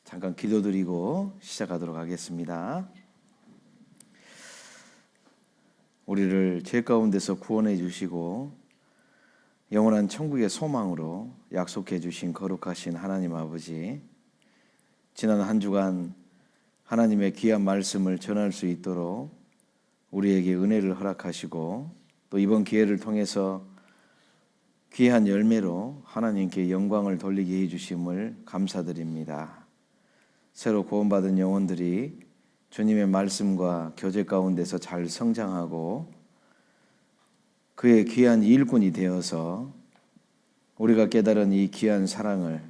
잠깐 기도드리고 시작하도록 하겠습니다. 우리를 죄 가운데서 구원해 주시고 영원한 천국의 소망으로 약속해 주신 거룩하신 하나님 아버지, 지난 한 주간 하나님의 귀한 말씀을 전할 수 있도록 우리에게 은혜를 허락하시고 또 이번 기회를 통해서 귀한 열매로 하나님께 영광을 돌리게 해주심을 감사드립니다. 새로 구원받은 영혼들이 주님의 말씀과 교제 가운데서 잘 성장하고 그의 귀한 일꾼이 되어서 우리가 깨달은 이 귀한 사랑을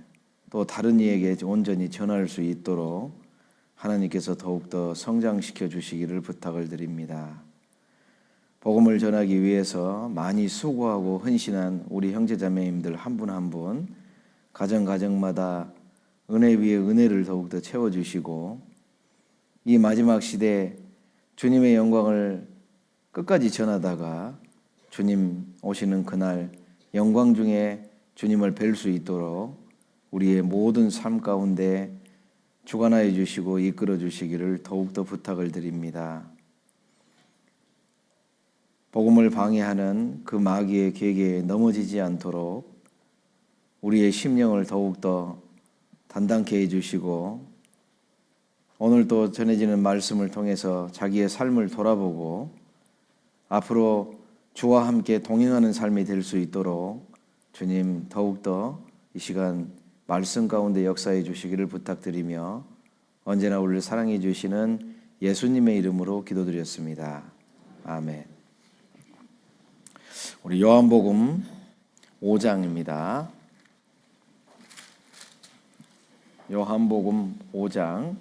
또 다른 이에게 온전히 전할 수 있도록 하나님께서 더욱더 성장시켜 주시기를 부탁을 드립니다. 복음을 전하기 위해서 많이 수고하고 헌신한 우리 형제자매님들 한 분 한 분 가정마다 은혜 위에 은혜를 더욱더 채워주시고 이 마지막 시대 주님의 영광을 끝까지 전하다가 주님 오시는 그날 영광 중에 주님을 뵐 수 있도록 우리의 모든 삶 가운데 주관하여 주시고 이끌어 주시기를 더욱더 부탁을 드립니다. 복음을 방해하는 그 마귀의 계계에 넘어지지 않도록 우리의 심령을 더욱더 단단케 해주시고 오늘 또 전해지는 말씀을 통해서 자기의 삶을 돌아보고 앞으로 주와 함께 동행하는 삶이 될 수 있도록 주님 더욱더 이 시간 말씀 가운데 역사해 주시기를 부탁드리며 언제나 우리를 사랑해 주시는 예수님의 이름으로 기도드렸습니다. 아멘. 우리 요한복음 5장입니다. 요한복음 5장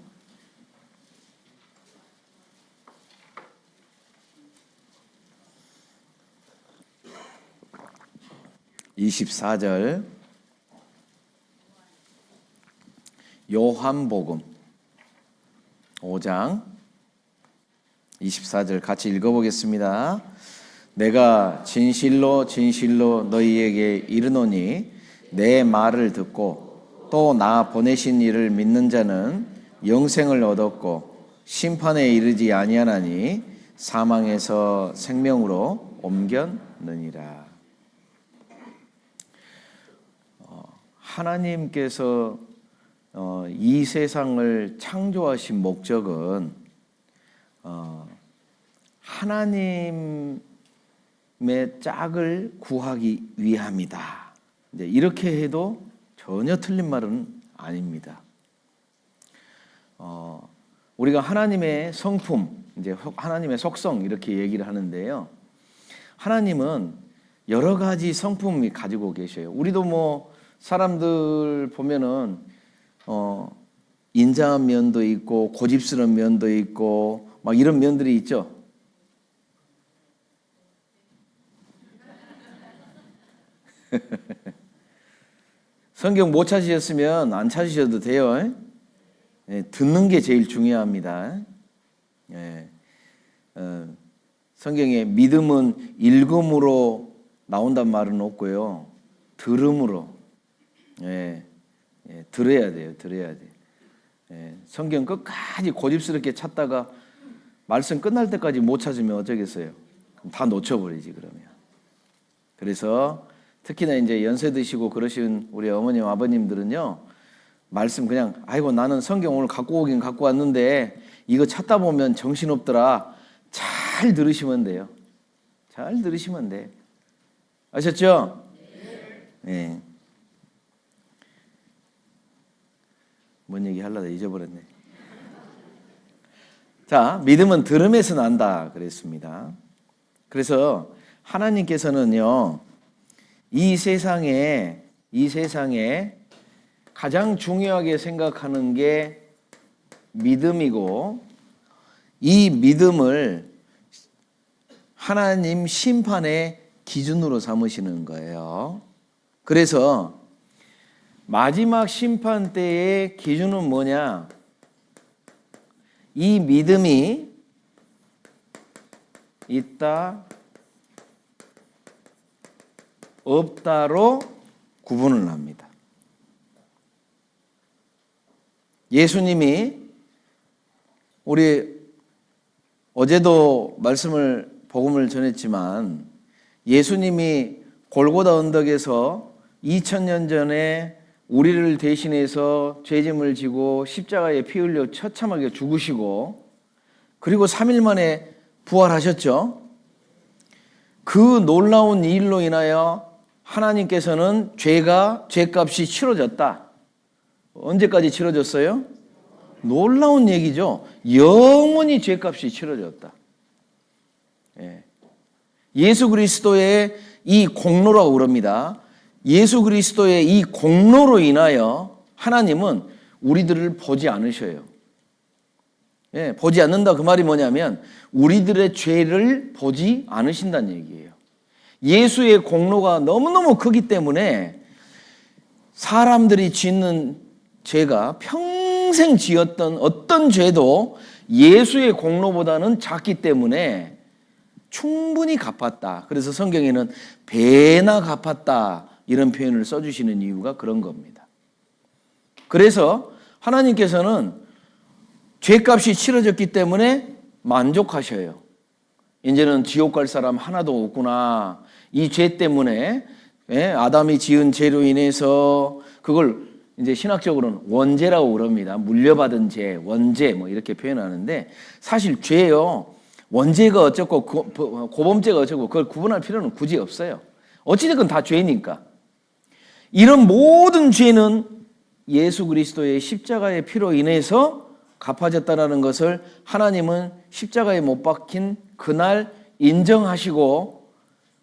24절 요한복음 5장 24절 같이 읽어보겠습니다. 내가 진실로 진실로 너희에게 이르노니 내 말을 듣고 또 나 보내신 이를 믿는 자는 영생을 얻었고 심판에 이르지 아니하나니 사망에서 생명으로 옮겼느니라. 하나님께서 이 세상을 창조하신 목적은 하나님의 짝을 구하기 위함이다. 이제 이렇게 해도 전혀 틀린 말은 아닙니다. 우리가 하나님의 성품, 이제 하나님의 속성 이렇게 얘기를 하는데요. 하나님은 여러 가지 성품이 가지고 계셔요. 우리도 뭐 사람들 보면은 인자한 면도 있고 고집스러운 면도 있고 막 이런 면들이 있죠. 성경 못 찾으셨으면 안 찾으셔도 돼요. 듣는 게 제일 중요합니다. 성경에 믿음은 읽음으로 나온단 말은 없고요. 들음으로. 들어야 돼요. 들어야 돼. 성경 끝까지 고집스럽게 찾다가 말씀 끝날 때까지 못 찾으면 어쩌겠어요? 그럼 다 놓쳐버리지 그러면. 그래서 특히나 이제 연세 드시고 그러신 우리 어머님 아버님들은요, 말씀 그냥 아이고 나는 성경 오늘 갖고 오긴 갖고 왔는데 이거 찾다 보면 정신없더라. 잘 들으시면 돼요. 잘 들으시면 돼. 아셨죠? 네. 뭔 얘기 하려다 잊어버렸네. 자, 믿음은 들음에서 난다 그랬습니다. 그래서 하나님께서는요, 이 세상에 가장 중요하게 생각하는 게 믿음이고 이 믿음을 하나님 심판의 기준으로 삼으시는 거예요. 그래서 마지막 심판 때의 기준은 뭐냐? 이 믿음이 있다, 없다로 구분을 합니다. 예수님이 우리 어제도 복음을 전했지만 예수님이 골고다 언덕에서 2000년 전에 우리를 대신해서 죄짐을 지고 십자가에 피 흘려 처참하게 죽으시고 그리고 3일 만에 부활하셨죠. 그 놀라운 일로 인하여 하나님께서는 죄값이 치러졌다. 언제까지 치러졌어요? 놀라운 얘기죠. 영원히 죄값이 치러졌다. 예수 그리스도의 이 공로라고 그럽니다. 예수 그리스도의 이 공로로 인하여 하나님은 우리들을 보지 않으셔요. 보지 않는다 그 말이 뭐냐면 우리들의 죄를 보지 않으신다는 얘기예요. 예수의 공로가 너무너무 크기 때문에 사람들이 짓는 죄가 평생 지었던 어떤 죄도 예수의 공로보다는 작기 때문에 충분히 갚았다. 그래서 성경에는 배나 갚았다 이런 표현을 써주시는 이유가 그런 겁니다. 그래서 하나님께서는 죄값이 치러졌기 때문에 만족하셔요. 이제는 지옥 갈 사람 하나도 없구나. 이 죄 때문에 아담이 지은 죄로 인해서 그걸 이제 신학적으로는 원죄라고 그럽니다. 물려받은 죄, 원죄 뭐 이렇게 표현하는데 사실 죄요. 원죄가 어쩌고 고범죄가 어쩌고 그걸 구분할 필요는 굳이 없어요. 어찌됐건 다 죄니까. 이런 모든 죄는 예수 그리스도의 십자가의 피로 인해서 갚아졌다는 것을 하나님은 십자가에 못 박힌 그날 인정하시고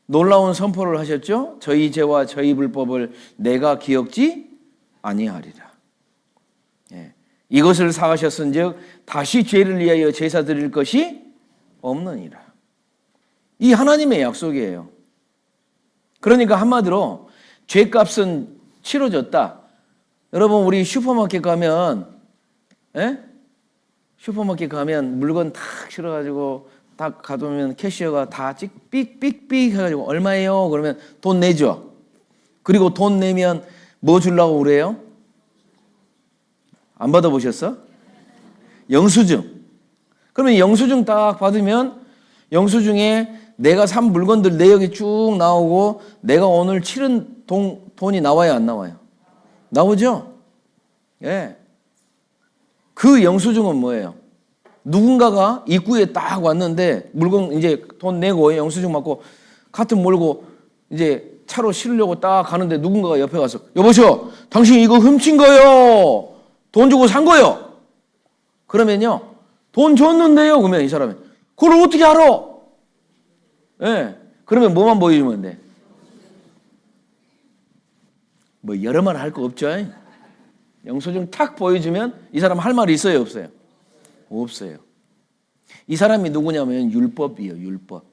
놀라운 선포를 하셨죠. 저희 죄와 저희 불법을 내가 기억지 아니하리라. 이것을 사하셨은즉 다시 죄를 위하여 제사 드릴 것이 없느니라. 이 하나님의 약속이에요. 그러니까 한마디로 죄값은 치러졌다. 여러분 우리 슈퍼마켓 가면 물건 탁 실어가지고 딱 가두면 캐시어가 다 삑삑삑 해가지고 얼마예요? 그러면 돈 내죠. 그리고 돈 내면 뭐 주려고 그래요? 안 받아보셨어? 영수증. 그러면 영수증 딱 받으면 영수증에 내가 산 물건들 내역이 쭉 나오고 내가 오늘 치른 돈이 나와요, 안 나와요? 나오죠? 그 영수증은 뭐예요? 누군가가 입구에 딱 왔는데 물건 이제 돈 내고 영수증 받고 카트 몰고 이제 차로 실으려고 딱 가는데 누군가가 옆에 가서 여보시오, 당신 이거 훔친 거요. 돈 주고 산 거요. 그러면요, 돈 줬는데요. 그러면 이 사람이 그걸 어떻게 알아? 그러면 뭐만 보여주면 돼? 뭐 여러 말 할 거 없죠. 영수증 탁 보여주면 이 사람 할 말이 있어요, 없어요? 없어요. 이 사람이 누구냐면 율법이에요, 율법.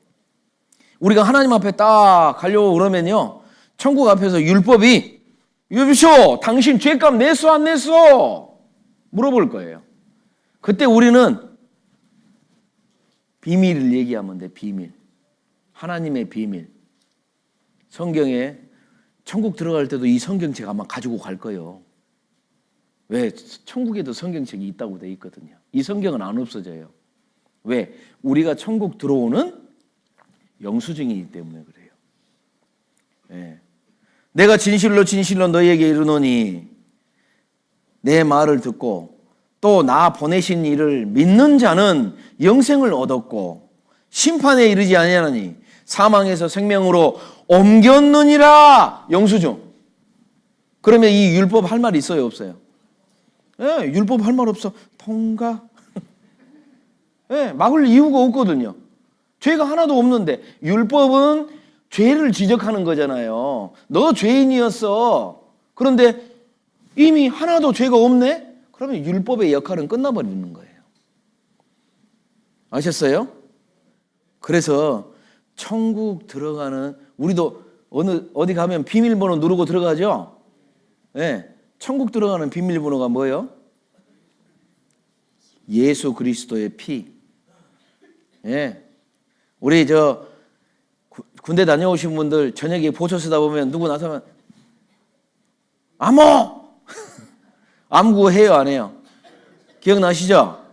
우리가 하나님 앞에 딱 가려고 그러면요, 천국 앞에서 율법이 여보시오, 당신 죄값 냈어, 안 냈어? 물어볼 거예요. 그때 우리는 비밀을 얘기하면 돼, 비밀. 하나님의 비밀. 성경에 천국 들어갈 때도 이 성경책 아마 가지고 갈 거예요. 왜? 천국에도 성경책이 있다고 돼 있거든요. 이 성경은 안 없어져요. 왜? 우리가 천국 들어오는 영수증이기 때문에 그래요. 내가 진실로 진실로 너희에게 이르노니 내 말을 듣고 또 나 보내신 이를 믿는 자는 영생을 얻었고 심판에 이르지 아니하나니 사망에서 생명으로 옮겼느니라. 영수증. 그러면 이 율법 할 말 있어요, 없어요? 율법 할 말 없어. 통과. 막을 이유가 없거든요. 죄가 하나도 없는데 율법은 죄를 지적하는 거잖아요. 너 죄인이었어. 그런데 이미 하나도 죄가 없네? 그러면 율법의 역할은 끝나버리는 거예요. 아셨어요? 그래서 천국 들어가는, 우리도 어디 가면 비밀번호 누르고 들어가죠? 천국 들어가는 비밀번호가 뭐예요? 예수 그리스도의 피. 우리 군대 다녀오신 분들 저녁에 보초 쓰다 보면 누구 나서면 암호! 암구 해요, 안 해요? 기억나시죠?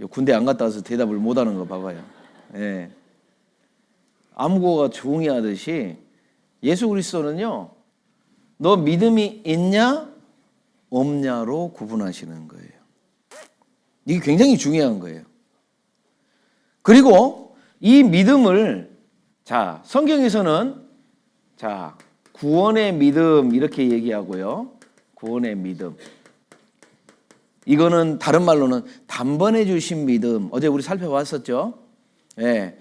군대 안 갔다 와서 대답을 못하는 거 봐봐요. 예. 암고가 종이 하듯이 예수 그리스도는요, 너 믿음이 있냐 없냐로 구분하시는 거예요. 이게 굉장히 중요한 거예요. 그리고 이 믿음을 성경에서는 구원의 믿음 이렇게 얘기하고요. 구원의 믿음. 이거는 다른 말로는 단번에 주신 믿음. 어제 우리 살펴봤었죠. 예.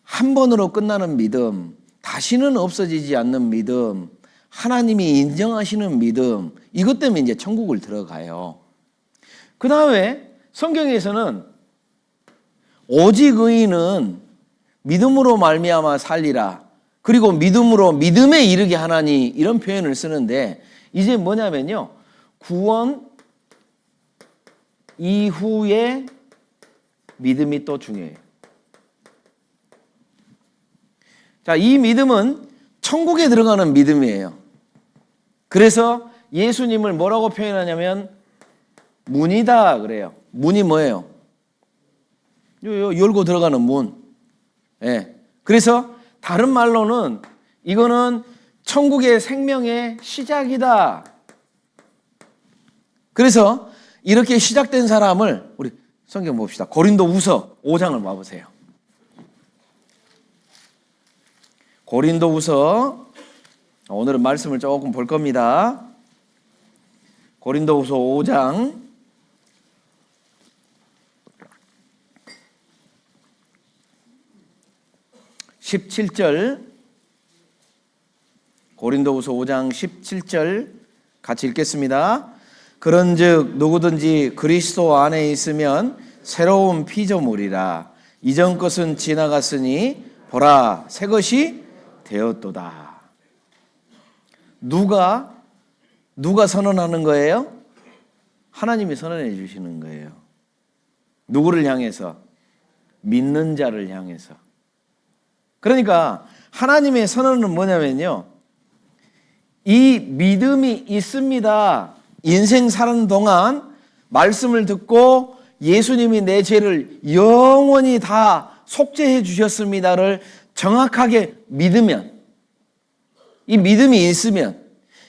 한 번으로 끝나는 믿음, 다시는 없어지지 않는 믿음, 하나님이 인정하시는 믿음, 이것 때문에 이제 천국을 들어가요. 그 다음에 성경에서는 오직 의인은 믿음으로 말미암아 살리라. 그리고 믿음으로 믿음에 이르게 하나니, 이런 표현을 쓰는데, 이제 뭐냐면요, 구원 이후에 믿음이 또 중요해요. 이 믿음은 천국에 들어가는 믿음이에요. 그래서 예수님을 뭐라고 표현하냐면 문이다 그래요. 문이 뭐예요? 열고 들어가는 문. 예. 그래서 다른 말로는 이거는 천국의 생명의 시작이다. 그래서 이렇게 시작된 사람을 우리 성경 봅시다. 고린도후서 5장을 봐보세요. 고린도후서, 오늘은 말씀을 조금 볼 겁니다. 고린도후서 5장 17절, 고린도후서 5장 17절 같이 읽겠습니다. 그런즉 누구든지 그리스도 안에 있으면 새로운 피조물이라. 이전 것은 지나갔으니 보라 새 것이 되었도다. 누가 선언하는 거예요? 하나님이 선언해 주시는 거예요. 누구를 향해서? 믿는 자를 향해서. 그러니까 하나님의 선언은 뭐냐면요, 이 믿음이 있습니다. 인생 사는 동안 말씀을 듣고 예수님이 내 죄를 영원히 다 속죄해 주셨습니다를 정확하게 믿으면, 이 믿음이 있으면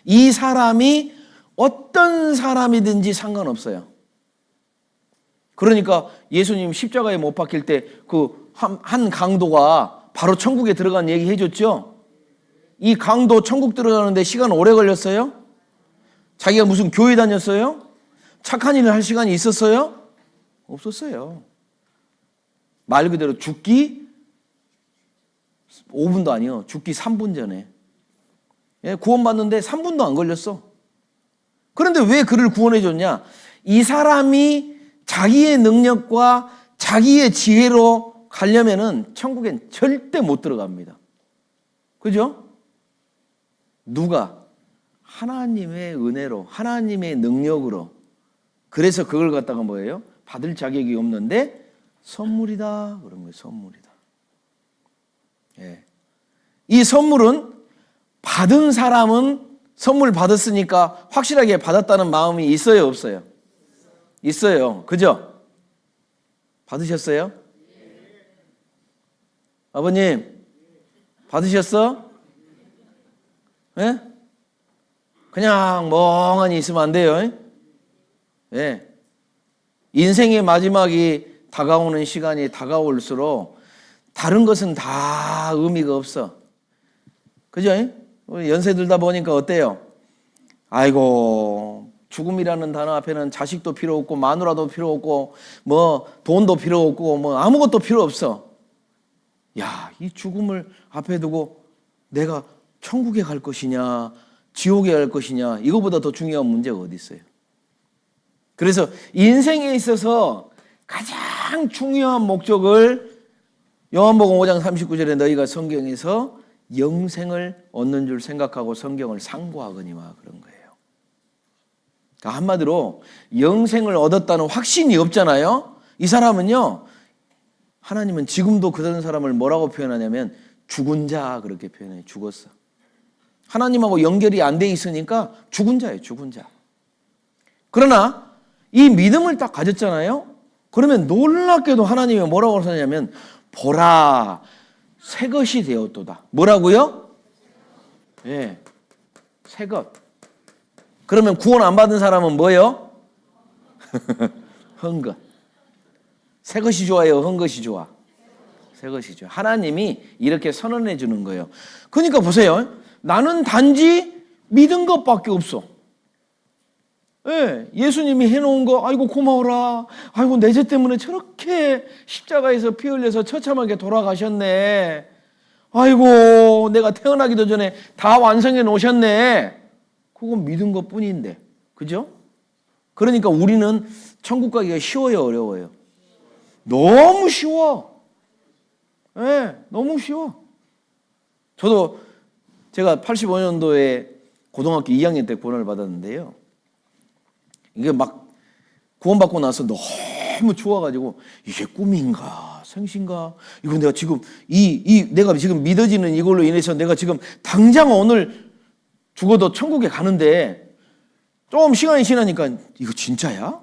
이 사람이 어떤 사람이든지 상관없어요. 그러니까 예수님 십자가에 못 박힐 때 그 한 강도가 바로 천국에 들어간 얘기 해줬죠. 이 강도 천국 들어가는데 시간 오래 걸렸어요? 자기가 무슨 교회 다녔어요? 착한 일을 할 시간이 있었어요? 없었어요. 말 그대로 죽기 5분도 아니요, 죽기 3분 전에 구원받는데 3분도 안 걸렸어. 그런데 왜 그를 구원해 줬냐? 이 사람이 자기의 능력과 자기의 지혜로 가려면은 천국엔 절대 못 들어갑니다. 그죠? 누가? 하나님의 은혜로, 하나님의 능력으로. 그래서 그걸 갖다가 뭐예요? 받을 자격이 없는데 선물이다 그런 거예요. 선물이다. 예. 이 선물은 받은 사람은 선물 받았으니까 확실하게 받았다는 마음이 있어요, 없어요? 있어요. 그죠? 받으셨어요? 아버님, 받으셨어? 예? 그냥 멍하니 있으면 안 돼요. 예. 인생의 마지막이 다가오는 시간이 다가올수록 다른 것은 다 의미가 없어. 그죠? 연세 들다 보니까 어때요? 아이고, 죽음이라는 단어 앞에는 자식도 필요 없고 마누라도 필요 없고 뭐 돈도 필요 없고 뭐 아무것도 필요 없어. 야, 이 죽음을 앞에 두고 내가 천국에 갈 것이냐 지옥에 갈 것이냐, 이거보다 더 중요한 문제가 어디 있어요? 그래서 인생에 있어서 가장 중요한 목적을 요한복음 5장 39절에 너희가 성경에서 영생을 얻는 줄 생각하고 성경을 상고하거니와 그런 거예요. 그러니까 한마디로 영생을 얻었다는 확신이 없잖아요. 이 사람은요, 하나님은 지금도 그런 사람을 뭐라고 표현하냐면 죽은 자 그렇게 표현해요. 죽었어. 하나님하고 연결이 안 돼 있으니까 죽은 자예요. 죽은 자. 그러나 이 믿음을 딱 가졌잖아요. 그러면 놀랍게도 하나님이 뭐라고 하셨냐면 보라 새 것이 되었도다. 뭐라고요? 예, 새 것. 그러면 구원 안 받은 사람은 뭐예요? 헌 것. 새 것이 좋아요? 헌 것이 좋아? 새 것이 좋아. 하나님이 이렇게 선언해 주는 거예요. 그러니까 보세요. 나는 단지 믿은 것밖에 없어. 예, 예수님이 해놓은 거 아이고 고마워라. 아이고 내 죄 때문에 저렇게 십자가에서 피 흘려서 처참하게 돌아가셨네. 아이고 내가 태어나기도 전에 다 완성해 놓으셨네. 그건 믿은 것뿐인데, 그죠? 그러니까 우리는 천국 가기가 쉬워요, 어려워요? 너무 쉬워. 예, 너무 쉬워. 저도 제가 85년도에 고등학교 2학년 때 구원을 받았는데요. 이게 막 구원받고 나서 너무 좋아가지고 이게 꿈인가 생신가, 이거 내가 지금 내가 지금 믿어지는 이걸로 인해서 내가 지금 당장 오늘 죽어도 천국에 가는데 좀 시간이 지나니까 이거 진짜야?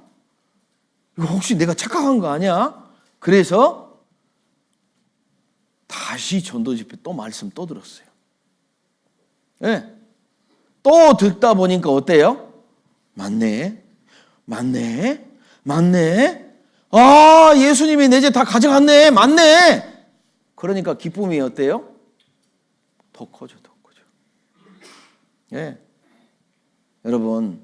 이거 혹시 내가 착각한 거 아니야? 그래서 다시 전도 집회 또 말씀 또 들었어요. 네. 또 듣다 보니까 어때요? 맞네. 아, 예수님이 내 죄 다 가져갔네. 맞네. 그러니까 기쁨이 어때요? 더 커져. 예. 여러분,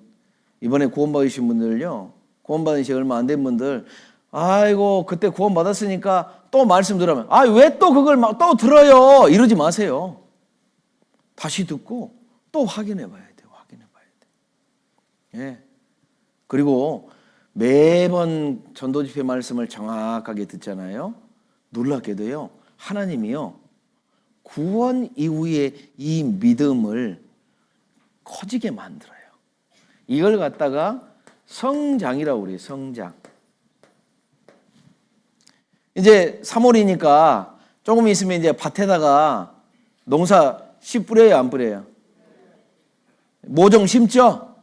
이번에 구원받으신 분들요, 구원받은 지 얼마 안 된 분들, 아이고, 그때 구원받았으니까 또 말씀 들으면, 아, 왜 또 그걸 막 또 들어요? 이러지 마세요. 다시 듣고 또 확인해 봐야 돼요. 예. 그리고 매번 전도집회 말씀을 정확하게 듣잖아요. 놀랍게도요, 하나님이요, 구원 이후에 이 믿음을 커지게 만들어요. 이걸 갖다가 성장이라고 그래요. 성장. 이제 3월이니까 조금 있으면 이제 밭에다가 농사 씨 뿌려요, 안 뿌려요? 모종 심죠?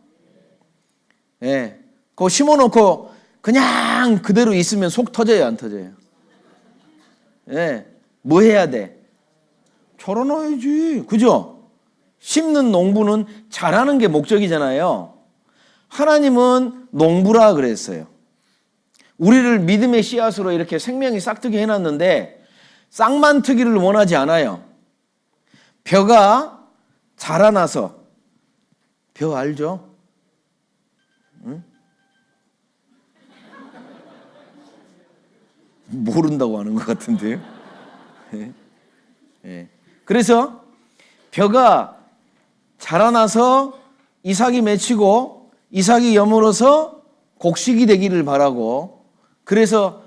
예. 그거 심어놓고 그냥 그대로 있으면 속 터져요, 안 터져요? 예. 뭐 해야 돼? 절어놔야지. 그죠? 심는 농부는 잘하는 게 목적이잖아요. 하나님은 농부라 그랬어요. 우리를 믿음의 씨앗으로 이렇게 생명이 싹트게 해놨는데 싹만 트기를 원하지 않아요. 벼가 자라나서, 벼 알죠? 응? 모른다고 하는 것 같은데요. 네. 네. 그래서 벼가 자라나서 이삭이 맺히고 이삭이 여물어서 곡식이 되기를 바라고, 그래서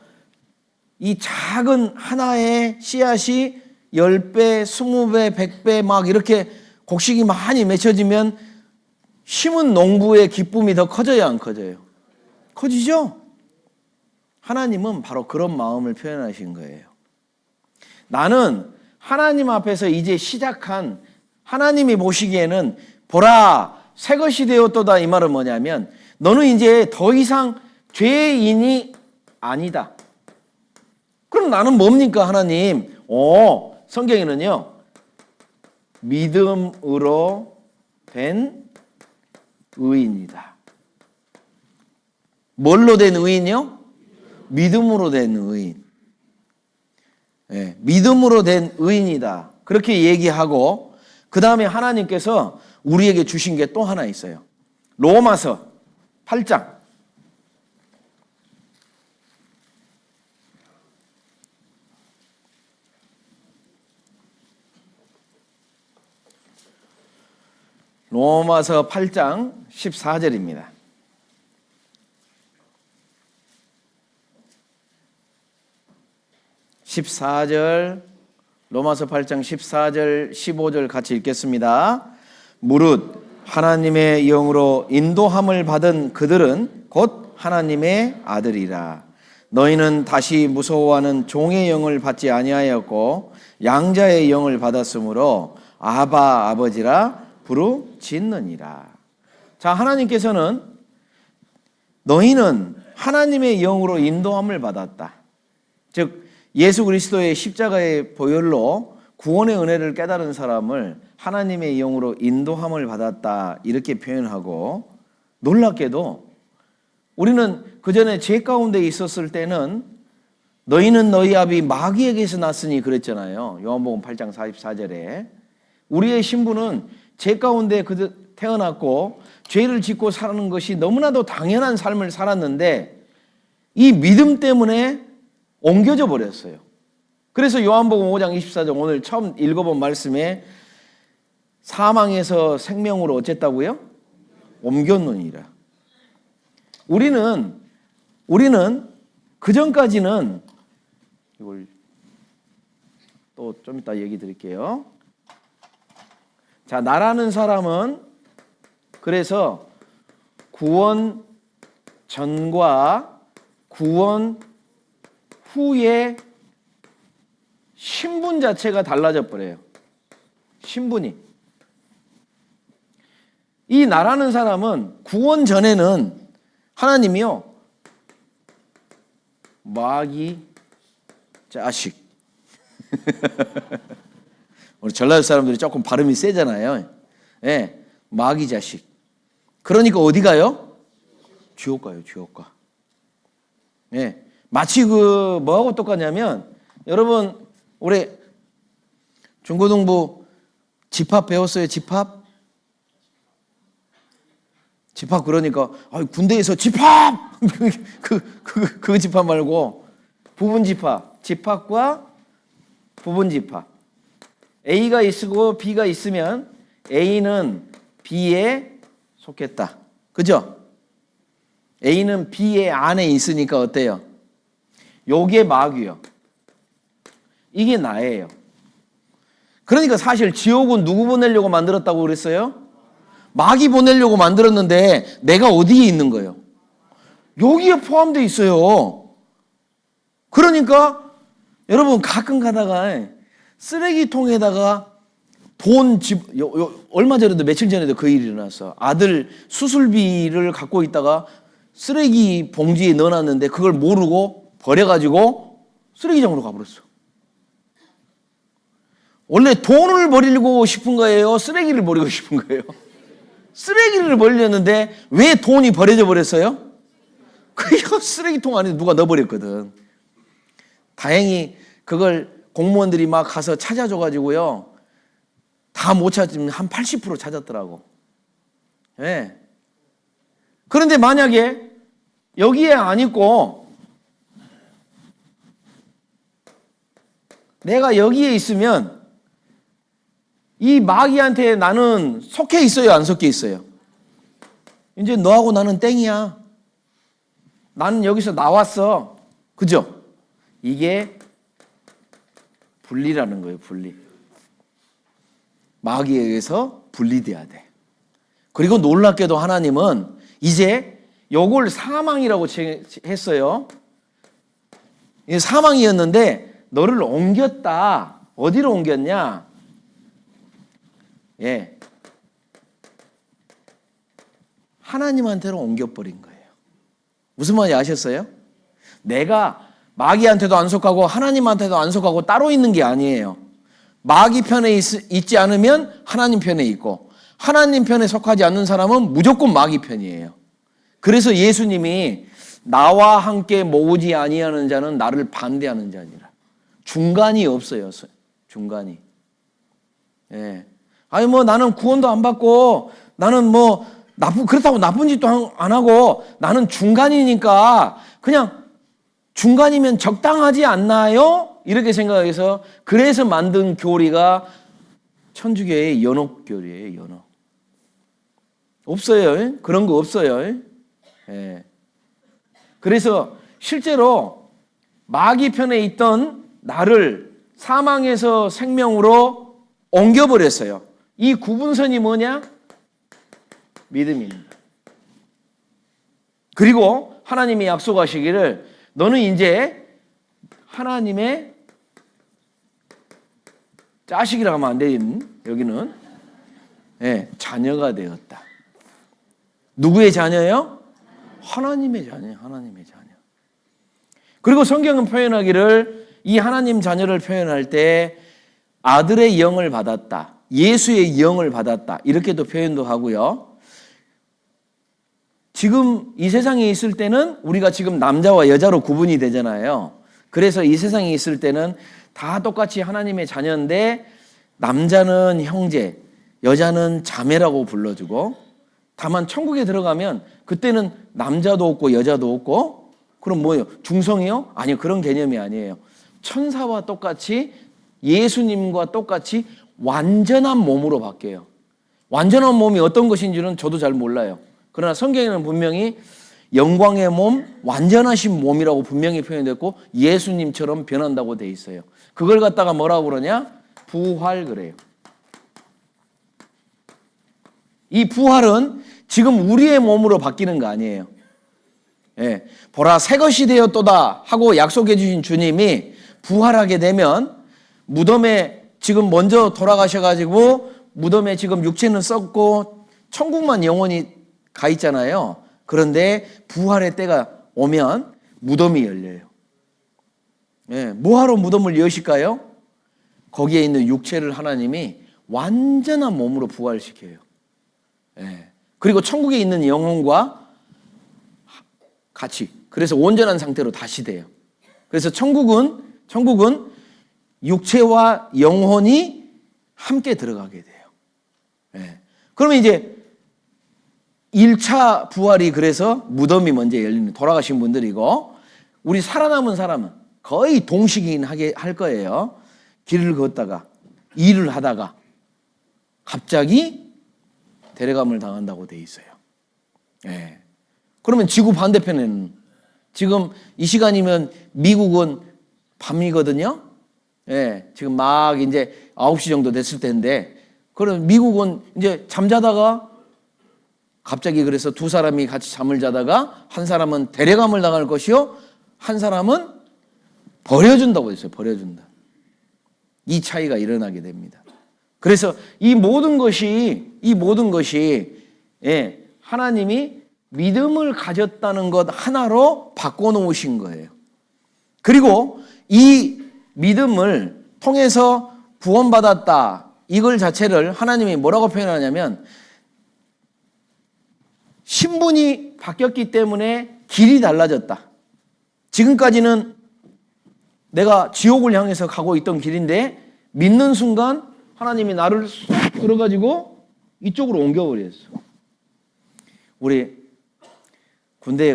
이 작은 하나의 씨앗이 10배, 20배, 100배 막 이렇게 곡식이 많이 맺혀지면 심은 농부의 기쁨이 더 커져야 안 커져요? 커지죠? 하나님은 바로 그런 마음을 표현하신 거예요. 나는 하나님 앞에서 이제 시작한, 하나님이 보시기에는 보라 새 것이 되었도다, 이 말은 뭐냐면 너는 이제 더 이상 죄인이 아니다. 그럼 나는 뭡니까, 하나님? 성경에는요, 믿음으로 된 의인이다. 뭘로 된 의인이요? 믿음으로 된 의인. 네, 믿음으로 된 의인이다. 그렇게 얘기하고, 그 다음에 하나님께서 우리에게 주신 게 또 하나 있어요. 로마서 8장. 로마서 8장 14절입니다. 로마서 8장 14절 15절 같이 읽겠습니다. 무릇 하나님의 영으로 인도함을 받은 그들은 곧 하나님의 아들이라. 너희는 다시 무서워하는 종의 영을 받지 아니하였고 양자의 영을 받았으므로 아바 아버지라 부르짖느니라. 자, 하나님께서는 너희는 하나님의 영으로 인도함을 받았다. 즉 예수 그리스도의 십자가의 보혈로 구원의 은혜를 깨달은 사람을 하나님의 영으로 인도함을 받았다 이렇게 표현하고, 놀랍게도 우리는 그전에 죄 가운데 있었을 때는 너희는 너희 아비 마귀에게서 났으니 그랬잖아요. 요한복음 8장 44절에 우리의 신분은 죄 가운데 태어났고 죄를 짓고 사는 것이 너무나도 당연한 삶을 살았는데 이 믿음 때문에 옮겨져 버렸어요. 그래서 요한복음 5장 24절 오늘 처음 읽어본 말씀에 사망에서 생명으로 어쨌다고요? 옮겼느니라. 우리는 그전까지는, 이걸 또 좀 이따 얘기 드릴게요. 자, 나라는 사람은 그래서 구원 전과 구원 후에 신분 자체가 달라져 버려요. 신분이. 이 나라는 사람은 구원 전에는 하나님이요, 마귀 자식. 우리 전라도 사람들이 조금 발음이 세잖아요. 예, 마귀 자식. 그러니까 어디 가요? 지옥 가요, 지옥 가. 예, 마치 뭐하고 똑같냐면, 여러분 우리 중고등부 집합 배웠어요? 집합 그러니까 군대에서 집합 그 집합 말고 부분 집합과 부분 집합. A가 있고 B가 있으면 A는 B에 속했다. 그죠? A는 B의 안에 있으니까 어때요? 요게 마귀요. 이게 나예요. 그러니까 사실 지옥은 누구 보내려고 만들었다고 그랬어요? 마귀 보내려고 만들었는데 내가 어디에 있는 거예요? 여기에 포함되어 있어요. 그러니까 여러분 가끔 가다가 쓰레기통에다가 얼마 전에도 며칠 전에도 그 일이 일어났어. 아들 수술비를 갖고 있다가 쓰레기 봉지에 넣어놨는데 그걸 모르고 버려가지고 쓰레기장으로 가버렸어. 원래 돈을 버리고 싶은 거예요? 쓰레기를 버리고 싶은 거예요? 쓰레기를 버리려는데 왜 돈이 버려져 버렸어요? 그거 쓰레기통 안에 누가 넣어버렸거든. 다행히 그걸 공무원들이 막 가서 찾아줘가지고요, 다 못 찾으면 한 80% 찾았더라고. 예. 그런데 만약에 여기에 안 있고 내가 여기에 있으면 이 마귀한테 나는 속해 있어요, 안 속해 있어요? 이제 너하고 나는 땡이야. 나는 여기서 나왔어. 그죠? 이게 분리라는 거예요, 분리. 마귀에 의해서 분리돼야 돼. 그리고 놀랍게도 하나님은 이제 요걸 사망이라고 했어요. 사망이었는데 너를 옮겼다. 어디로 옮겼냐? 예, 하나님한테로 옮겨버린 거예요. 무슨 말인지 아셨어요? 내가 마귀한테도 안 속하고 하나님한테도 안 속하고 따로 있는 게 아니에요. 마귀 편에 있지 않으면 하나님 편에 있고, 하나님 편에 속하지 않는 사람은 무조건 마귀 편이에요. 그래서 예수님이 나와 함께 모으지 아니하는 자는 나를 반대하는 자니라. 중간이 없어요. 중간이. 예. 아니 나는 구원도 안 받고 나는 그렇다고 나쁜 짓도 안 하고 나는 중간이니까 그냥 중간이면 적당하지 않나요? 이렇게 생각해서 그래서 만든 교리가 천주교의 연옥교리예요. 연옥. 없어요. 그런 거 없어요. 예. 그래서 실제로 마귀 편에 있던 나를 사망에서 생명으로 옮겨버렸어요. 이 구분선이 뭐냐? 믿음입니다. 그리고 하나님이 약속하시기를 너는 이제 하나님의 자식이라고 하면 안 되는, 여기는 자녀가 되었다. 누구의 자녀요? 하나님의 자녀예요. 하나님의 자녀. 그리고 성경은 표현하기를 이 하나님 자녀를 표현할 때 아들의 영을 받았다, 예수의 영을 받았다 이렇게도 표현도 하고요. 지금 이 세상에 있을 때는 우리가 지금 남자와 여자로 구분이 되잖아요. 그래서 이 세상에 있을 때는 다 똑같이 하나님의 자녀인데 남자는 형제, 여자는 자매라고 불러주고, 다만 천국에 들어가면 그때는 남자도 없고 여자도 없고, 그럼 뭐예요? 중성이요? 아니요, 그런 개념이 아니에요. 천사와 똑같이 예수님과 똑같이 완전한 몸으로 바뀌어요. 완전한 몸이 어떤 것인지는 저도 잘 몰라요. 그러나 성경에는 분명히 영광의 몸, 완전하신 몸이라고 분명히 표현됐고 예수님처럼 변한다고 돼 있어요. 그걸 갖다가 뭐라고 그러냐? 부활 그래요. 이 부활은 지금 우리의 몸으로 바뀌는 거 아니에요. 예, 보라 새 것이 되었도다 하고 약속해 주신 주님이 부활하게 되면 무덤에 지금 먼저 돌아가셔가지고 무덤에 지금 육체는 썩고 천국만 영원히 가 있잖아요. 그런데 부활의 때가 오면 무덤이 열려요. 예, 뭐하러 무덤을 여실까요? 거기에 있는 육체를 하나님이 완전한 몸으로 부활시켜요. 예, 그리고 천국에 있는 영혼과 같이, 그래서 온전한 상태로 다시 돼요. 그래서 천국은 육체와 영혼이 함께 들어가게 돼요. 예. 그러면 이제 1차 부활이 그래서 무덤이 먼저 열리는, 돌아가신 분들이고, 우리 살아남은 사람은 거의 동시기인하게 할 거예요. 길을 걷다가 일을 하다가 갑자기 데려감을 당한다고 돼 있어요. 예. 그러면 지구 반대편에는 지금 이 시간이면 미국은 밤이거든요. 예. 지금 막 이제 9시 정도 됐을 텐데, 그럼 미국은 이제 잠자다가 갑자기 그래서 두 사람이 같이 잠을 자다가 한 사람은 데려감을 당할 것이요, 한 사람은 버려준다고 했어요. 버려준다. 이 차이가 일어나게 됩니다. 그래서 이 모든 것이 예, 하나님이 믿음을 가졌다는 것 하나로 바꿔놓으신 거예요. 그리고 이 믿음을 통해서 구원받았다, 이걸 자체를 하나님이 뭐라고 표현하냐면 신분이 바뀌었기 때문에 길이 달라졌다. 지금까지는 내가 지옥을 향해서 가고 있던 길인데 믿는 순간 하나님이 나를 쏙 끌어가지고 이쪽으로 옮겨버렸어. 우리 군대에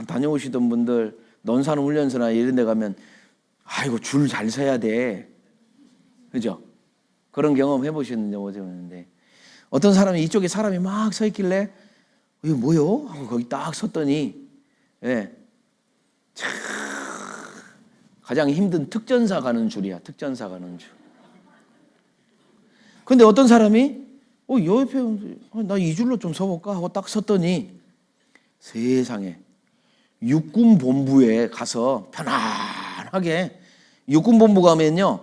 다녀오시던 분들 논산훈련소나 이런 데 가면 아이고 줄 잘 서야 돼. 그죠? 그런 경험 해보셨는지 모르겠는데, 어떤 사람이 이쪽에 사람이 막 서 있길래 이거 뭐요? 하고 거기 딱 섰더니, 예, 참 가장 힘든 특전사 가는 줄이야. 특전사 가는 줄. 근데 어떤 사람이 여 옆에 나 이 줄로 좀 서볼까 하고 딱 섰더니 세상에 육군 본부에 가서 편안하게, 육군 본부 가면요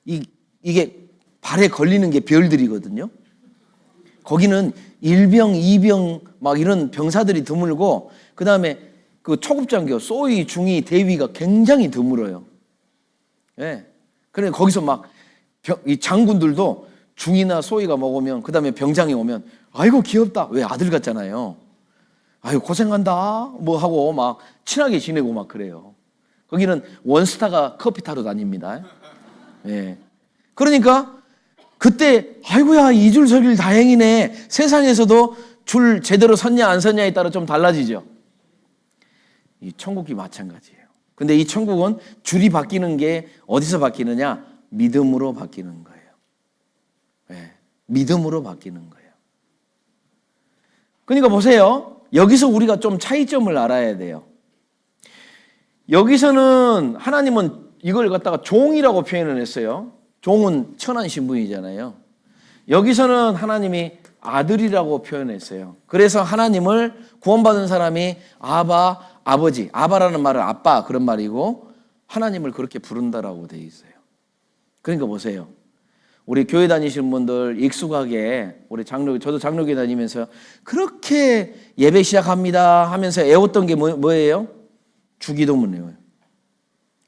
이게 발에 걸리는 게 별들이거든요. 거기는 1병, 2병 막 이런 병사들이 드물고, 그 다음에 그 초급장교, 소위, 중위, 대위가 굉장히 드물어요. 예. 그래 거기서 막 이 장군들도 중이나 소위가 먹으면, 그 다음에 병장이 오면 아이고 귀엽다, 왜 아들 같잖아요. 아유 고생한다 뭐 하고 막 친하게 지내고 막 그래요. 거기는 원스타가 커피 타러 다닙니다. 예. 그러니까 그때 아이고야 이 줄 서길 다행이네. 세상에서도 줄 제대로 섰냐 안 섰냐에 따라 좀 달라지죠. 이 천국이 마찬가지예요. 근데 이 천국은 줄이 바뀌는 게 어디서 바뀌느냐? 믿음으로 바뀌는 거예요. 네, 믿음으로 바뀌는 거예요. 그러니까 보세요. 여기서 우리가 좀 차이점을 알아야 돼요. 여기서는 하나님은 이걸 갖다가 종이라고 표현을 했어요. 종은 천한 신분이잖아요. 여기서는 하나님이 아들이라고 표현했어요. 그래서 하나님을 구원받은 사람이 아바, 아버지, 아바라는 말은 아빠 그런 말이고, 하나님을 그렇게 부른다라고 돼 있어요. 그러니까 보세요. 우리 교회 다니시는 분들 익숙하게 우리 저도 장로교회 다니면서 그렇게 예배 시작합니다 하면서 애웠던 게 뭐예요? 주기도문 외워요.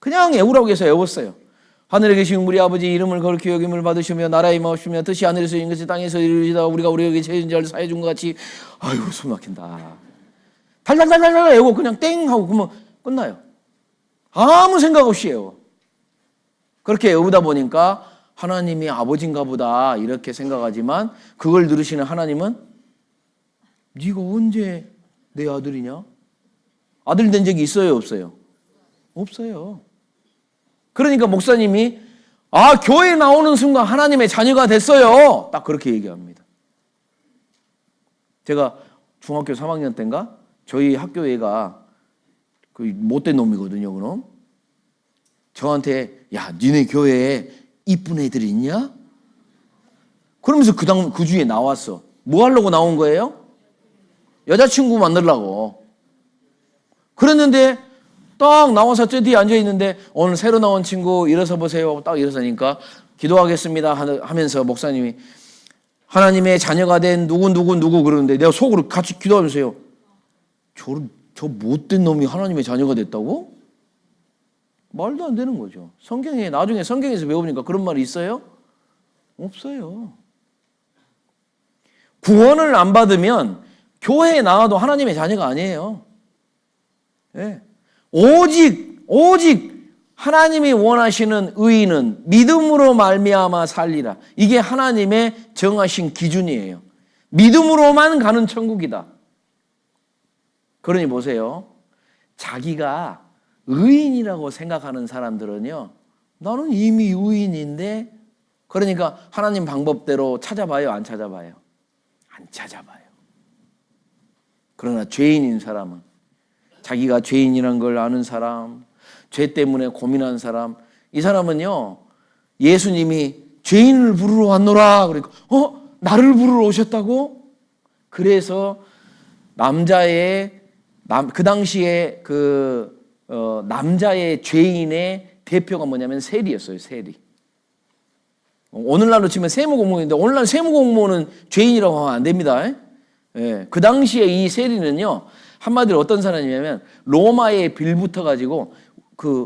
그냥 애우라고 해서 애웠어요. 하늘에 계신 우리 아버지 이름을 거룩히 여김을 받으시며 나라에 임하옵시며 뜻이 하늘에서 이룬 것이 땅에서 이루어지다. 우리가 우리에게 죄진 자를 사해 준 것 같이. 아이고 숨 막힌다. 달달달달달 애고 그냥 땡 하고 그러면 끝나요. 아무 생각 없이 애워. 그렇게 애우다 보니까 하나님이 아버지인가 보다 이렇게 생각하지만 그걸 들으시는 하나님은 네가 언제 내 아들이냐? 아들 된 적이 있어요 없어요? 없어요. 그러니까 목사님이 교회에 나오는 순간 하나님의 자녀가 됐어요. 딱 그렇게 얘기합니다. 제가 중학교 3학년 때인가 저희 학교 애가 그 못된 놈이거든요. 그럼 저한테 야 니네 교회에 이쁜 애들이 있냐? 그러면서 그 주에 나왔어. 뭐 하려고 나온 거예요? 여자친구 만들려고. 그랬는데 딱 나와서 저 뒤에 앉아있는데 오늘 새로 나온 친구 일어서 보세요. 딱 일어서니까 기도하겠습니다 하면서 목사님이 하나님의 자녀가 된 누구 그러는데 내가 속으로 같이 기도하면서요. 저 못된 놈이 하나님의 자녀가 됐다고? 말도 안 되는 거죠. 나중에 성경에서 배우니까 그런 말이 있어요? 없어요. 구원을 안 받으면 교회에 나와도 하나님의 자녀가 아니에요. 네. 오직 하나님이 원하시는 의인은 믿음으로 말미암아 살리라. 이게 하나님의 정하신 기준이에요. 믿음으로만 가는 천국이다. 그러니 보세요. 자기가 의인이라고 생각하는 사람들은요. 나는 이미 의인인데 그러니까 하나님 방법대로 찾아봐요? 안 찾아봐요? 안 찾아봐요. 그러나 죄인인 사람은 자기가 죄인이란 걸 아는 사람, 죄 때문에 고민하는 사람, 이 사람은요. 예수님이 죄인을 부르러 왔노라 그러니까 나를 부르러 오셨다고? 그래서 그 당시에 남자의 죄인의 대표가 뭐냐면 세리였어요. 세리. 오늘날로 치면 세무공무원인데 오늘날 세무공무원은 죄인이라고 하면 안 됩니다. 예. 그 당시에 이 세리는요. 한마디로 어떤 사람이냐면 로마에 빌붙어가지고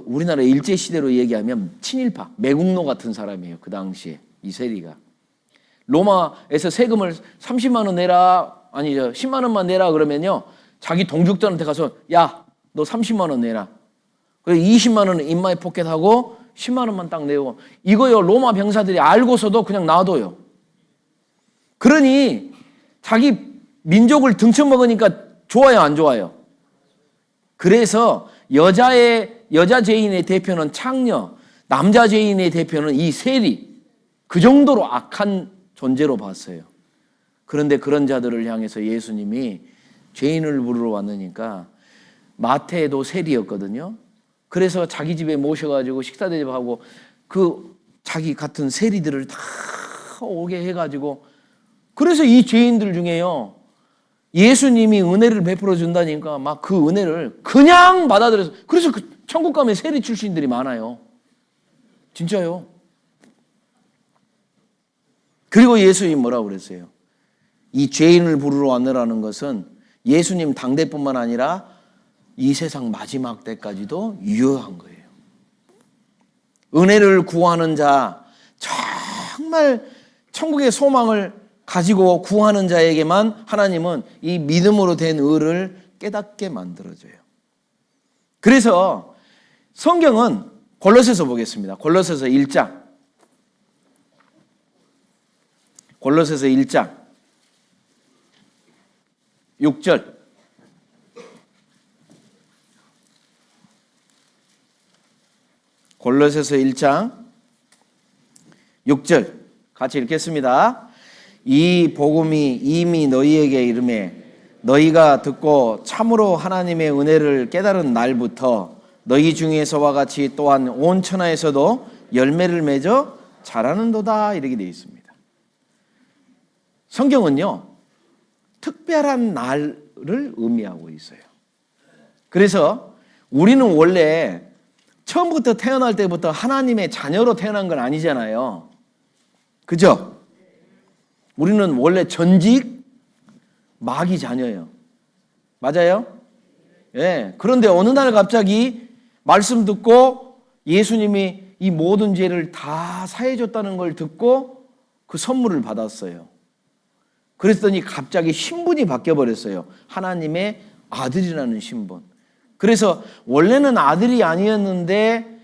우리나라 일제시대로 얘기하면 친일파, 매국노 같은 사람이에요. 그 당시에 이 세리가. 로마에서 세금을 30만 원 내라, 10만 원만 내라 그러면요. 자기 동족들한테 가서 야, 너 30만 원 내라. 그래서 20만 원은 인마이 포켓하고 10만 원만 딱 내고 이거요. 로마 병사들이 알고서도 그냥 놔둬요. 그러니 자기 민족을 등쳐먹으니까 좋아요, 안 좋아요? 그래서 여자 죄인의 대표는 창녀, 남자 죄인의 대표는 이 세리. 그 정도로 악한 존재로 봤어요. 그런데 그런 자들을 향해서 예수님이 죄인을 부르러 왔으니까 마태도 세리였거든요. 그래서 자기 집에 모셔가지고 식사 대접하고 자기 같은 세리들을 다 오게 해가지고 그래서 이 죄인들 중에요. 예수님이 은혜를 베풀어 준다니까 막 그 은혜를 그냥 받아들여서 그래서 천국 가면 세리 출신들이 많아요. 진짜요. 그리고 예수님 뭐라고 그랬어요? 이 죄인을 부르러 왔느라는 것은 예수님 당대뿐만 아니라 이 세상 마지막 때까지도 유효한 거예요. 은혜를 구하는 자, 정말 천국의 소망을 가지고 구하는 자에게만 하나님은 이 믿음으로 된 의를 깨닫게 만들어줘요. 그래서 성경은 골로새서 보겠습니다. 골로새서 1장. 골로새서 1장 6절. 골로새서 1장 6절 같이 읽겠습니다. 이 복음이 이미 너희에게 이르매 너희가 듣고 참으로 하나님의 은혜를 깨달은 날부터 너희 중에서와 같이 또한 온 천하에서도 열매를 맺어 자라는도다 이렇게 되어 있습니다. 성경은요 특별한 날을 의미하고 있어요. 그래서 우리는 원래 처음부터 태어날 때부터 하나님의 자녀로 태어난 건 아니잖아요. 그죠? 우리는 원래 전직 마귀 자녀예요. 맞아요? 예. 그런데 어느 날 갑자기 말씀 듣고 예수님이 이 모든 죄를 다 사해줬다는 걸 듣고 그 선물을 받았어요. 그랬더니 갑자기 신분이 바뀌어버렸어요. 하나님의 아들이라는 신분. 그래서 원래는 아들이 아니었는데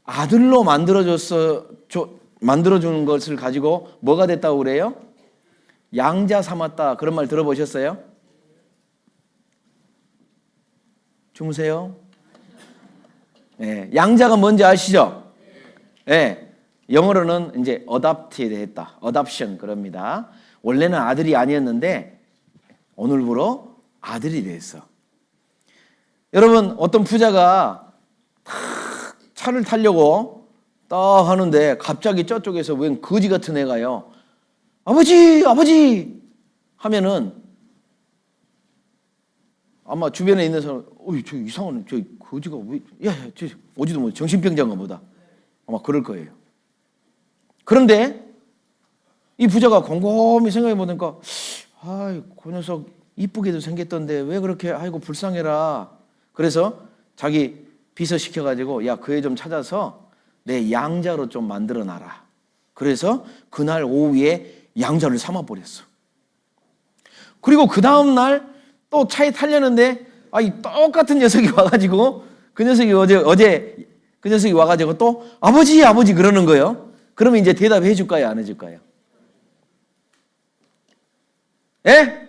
아들로 만들어주는 것을 가지고 뭐가 됐다고 그래요? 양자 삼았다. 그런 말 들어보셨어요? 주무세요? 네, 양자가 뭔지 아시죠? 네, 영어로는 이제 adopted 했다. adoption 그럽니다. 원래는 아들이 아니었는데 오늘부로 아들이 됐어. 여러분, 어떤 부자가 차를 타려고 딱 하는데 갑자기 저쪽에서 웬 거지 같은 애가요. 아버지, 아버지 하면은 아마 주변에 있는 사람, 저 이상한 저 거지가 왜, 야, 저 오지도 뭐 정신병자인가 보다. 아마 그럴 거예요. 그런데 이 부자가 곰곰이 생각해 보니까, 그 녀석 이쁘게도 생겼던데 왜 그렇게 아이고 불쌍해라. 그래서 자기 비서 시켜가지고 야, 그 애 좀 찾아서 내 양자로 좀 만들어 놔라. 그래서 그날 오후에 양자를 삼아 버렸어. 그리고 그 다음 날 또 차에 타려는데 이 똑같은 녀석이 와가지고 그 녀석이 어제 그 녀석이 와가지고 또 아버지 아버지 그러는 거예요. 그러면 이제 대답해 줄까요, 안 해줄까요? 예?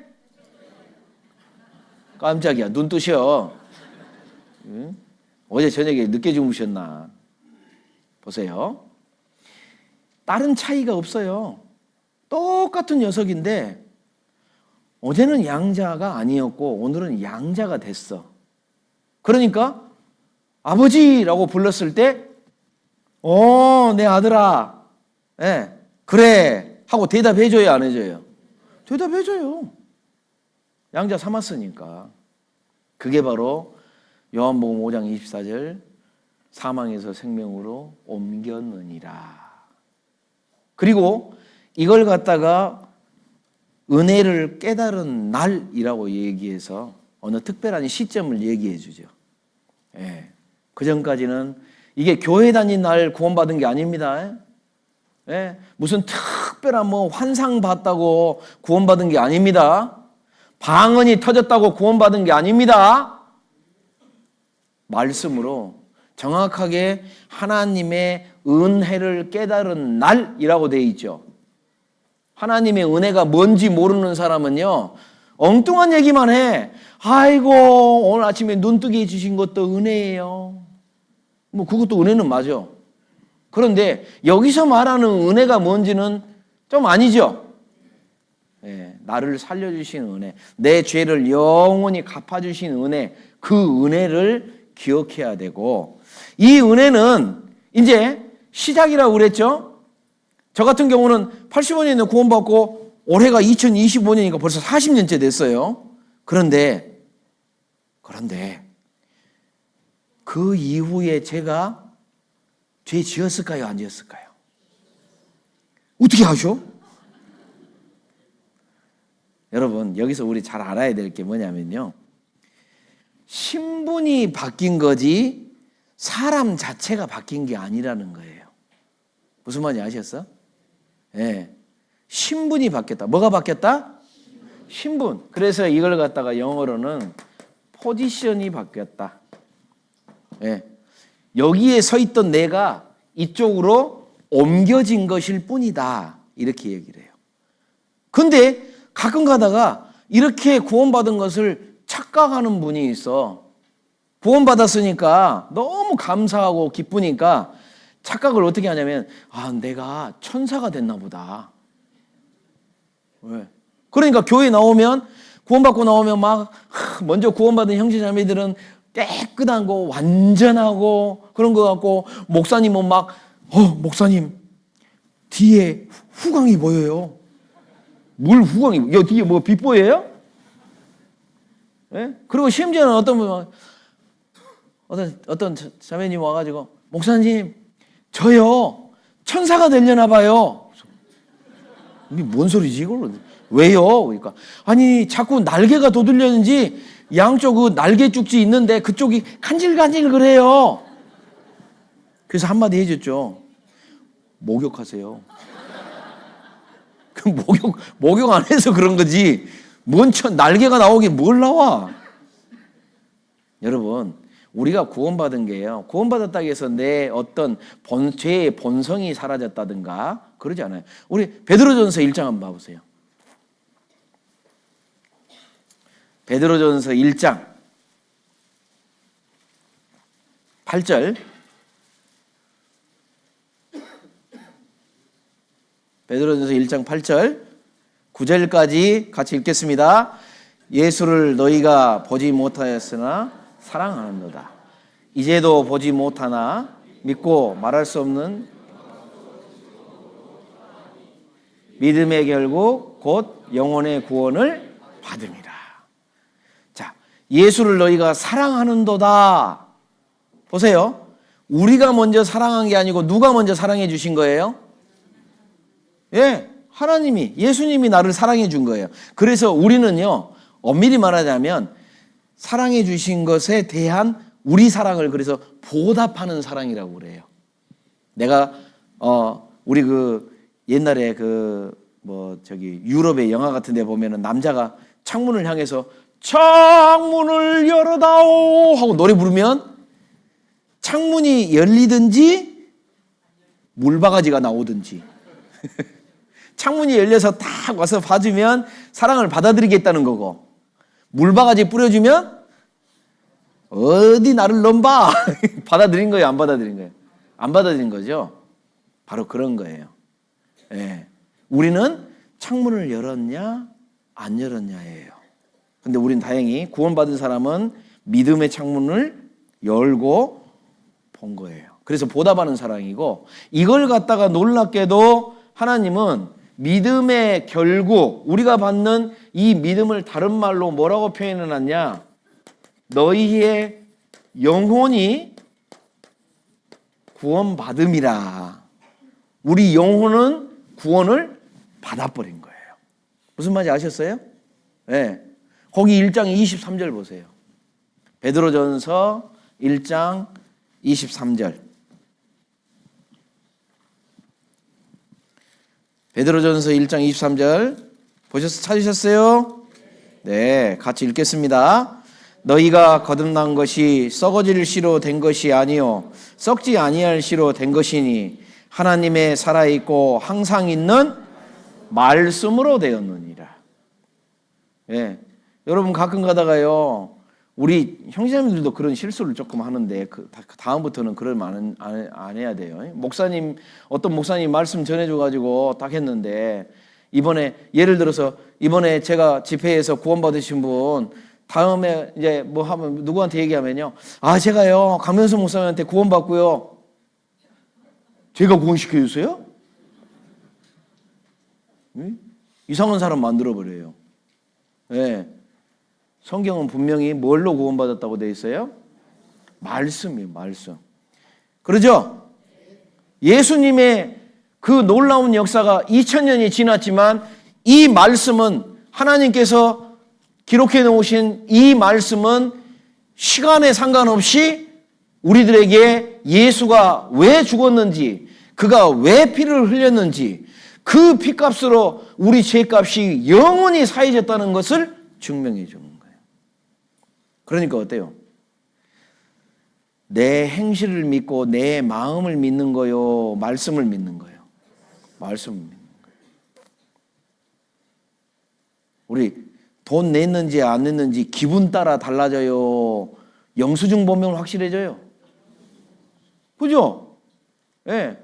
깜짝이야, 눈 뜨셔. 응? 어제 저녁에 늦게 주무셨나? 보세요. 다른 차이가 없어요. 똑같은 녀석인데 어제는 양자가 아니었고 오늘은 양자가 됐어. 그러니까 아버지라고 불렀을 때 내 아들아, 네, 그래 하고 대답해줘요, 안 해줘요? 대답해줘요. 양자 삼았으니까. 그게 바로 요한복음 5장 24절 사망에서 생명으로 옮겼느니라. 그리고 이걸 갖다가 은혜를 깨달은 날이라고 얘기해서 어느 특별한 시점을 얘기해 주죠. 예. 그 전까지는 이게 교회 다닌 날 구원받은 게 아닙니다. 예. 무슨 특별한 환상 봤다고 구원받은 게 아닙니다. 방언이 터졌다고 구원받은 게 아닙니다. 말씀으로 정확하게 하나님의 은혜를 깨달은 날이라고 되어 있죠. 하나님의 은혜가 뭔지 모르는 사람은요, 엉뚱한 얘기만 해. 아이고, 오늘 아침에 눈뜨게 해주신 것도 은혜예요. 그것도 은혜는 맞아. 그런데 여기서 말하는 은혜가 뭔지는 좀 아니죠. 네, 나를 살려주신 은혜, 내 죄를 영원히 갚아주신 은혜, 그 은혜를 기억해야 되고, 이 은혜는 이제 시작이라고 그랬죠. 저 같은 경우는 85년에 구원받고 올해가 2025년이니까 벌써 40년째 됐어요. 그런데 그 이후에 제가 죄 지었을까요, 안 지었을까요? 어떻게 아셔? 여러분, 여기서 우리 잘 알아야 될 게 뭐냐면요, 신분이 바뀐 거지 사람 자체가 바뀐 게 아니라는 거예요. 무슨 말인지 아셨어? 네. 신분이 바뀌었다. 뭐가 바뀌었다? 신분. 그래서 이걸 갖다가 영어로는 포지션이 바뀌었다. 네. 여기에 서 있던 내가 이쪽으로 옮겨진 것일 뿐이다. 이렇게 얘기를 해요. 근데 가끔 가다가 이렇게 구원받은 것을 착각하는 분이 있어. 구원받았으니까 너무 감사하고 기쁘니까 착각을 어떻게 하냐면, 내가 천사가 됐나 보다. 왜? 그러니까 교회 나오면, 구원받고 나오면 먼저 구원받은 형제자매들은 깨끗한 거, 완전하고, 그런 거 같고, 목사님은 목사님, 뒤에 후광이 보여요. 물 후광이, 뒤에 빛 보여요? 예? 그리고 심지어는 어떤 자매님 와가지고, 목사님, 저요, 천사가 되려나 봐요. 뭔 소리지 이걸? 왜요? 그러니까 아니 자꾸 날개가 돋으려는지 양쪽 그 날개 쪽지 있는데 그쪽이 간질간질 그래요. 그래서 한마디 해줬죠. 목욕하세요. 그 목욕 안 해서 그런 거지. 날개가 나오긴 뭘 나와? 여러분, 우리가 구원받은 게요. 구원받았다고 해서 내 어떤 죄의 본성이 사라졌다든가 그러지 않아요. 우리 베드로전서 1장 한번 봐보세요. 베드로전서 1장 8절. 베드로전서 1장 8절 9절까지 같이 읽겠습니다. 예수를 너희가 보지 못하였으나 사랑하는도다. 이제도 보지 못하나 믿고 말할 수 없는 믿음의 결국 곧 영혼의 구원을 받음이라. 자, 예수를 너희가 사랑하는도다. 보세요. 우리가 먼저 사랑한 게 아니고 누가 먼저 사랑해 주신 거예요? 예, 하나님이, 예수님이 나를 사랑해 준 거예요. 그래서 우리는요, 엄밀히 말하자면 사랑해 주신 것에 대한 우리 사랑을 그래서 보답하는 사랑이라고 그래요. 내가 우리 옛날에 유럽의 영화 같은 데 보면은 남자가 창문을 향해서 창문을 열어다오 하고 노래 부르면 창문이 열리든지 물바가지가 나오든지 창문이 열려서 딱 와서 봐주면 사랑을 받아들이겠다는 거고, 물바가지 뿌려주면 어디 나를 넘봐 받아들인 거예요, 안 받아들인 거예요? 안 받아들인 거죠. 바로 그런 거예요. 예. 우리는 창문을 열었냐 안 열었냐예요. 근데 우린 다행히 구원받은 사람은 믿음의 창문을 열고 본 거예요. 그래서 보답하는 사랑이고, 이걸 갖다가 놀랍게도 하나님은 믿음의 결국, 우리가 받는 이 믿음을 다른 말로 뭐라고 표현해 놨냐? 너희의 영혼이 구원받음이라. 우리 영혼은 구원을 받아버린 거예요. 무슨 말인지 아셨어요? 네. 거기 1장 23절 보세요. 베드로전서 1장 23절. 베드로전서 1장 23절 찾으셨어요? 네, 같이 읽겠습니다. 너희가 거듭난 것이 썩어질 씨로 된 것이 아니요 썩지 아니할 씨로 된 것이니 하나님의 살아있고 항상 있는 말씀으로 되었느니라. 예, 여러분 가끔 가다가요, 우리 형제님들도 그런 실수를 조금 하는데 다음부터는 그런 말 안 해야 돼요. 어떤 목사님 말씀 전해줘가지고 딱 했는데, 예를 들어서 이번에 제가 집회에서 구원받으신 분 다음에 이제 뭐 하면 누구한테 얘기하면요, 제가요 강면수 목사님한테 구원받고요. 제가 구원시켜줬어요? 이상한 사람 만들어버려요. 네. 성경은 분명히 뭘로 구원받았다고 되어 있어요? 말씀이에요, 말씀. 그러죠? 예수님의 그 놀라운 역사가 2000년이 지났지만 이 말씀은, 하나님께서 기록해 놓으신 이 말씀은 시간에 상관없이 우리들에게 예수가 왜 죽었는지, 그가 왜 피를 흘렸는지, 그 피값으로 우리 죄값이 영원히 사해졌다는 것을 증명해 주는 거예요. 그러니까 어때요? 내 행실을 믿고 내 마음을 믿는 거요, 말씀을 믿는 거예요? 말씀을 믿는 거예요. 우리 돈 냈는지 안 냈는지 기분 따라 달라져요, 영수증 보면 확실해져요? 그죠? 예. 네.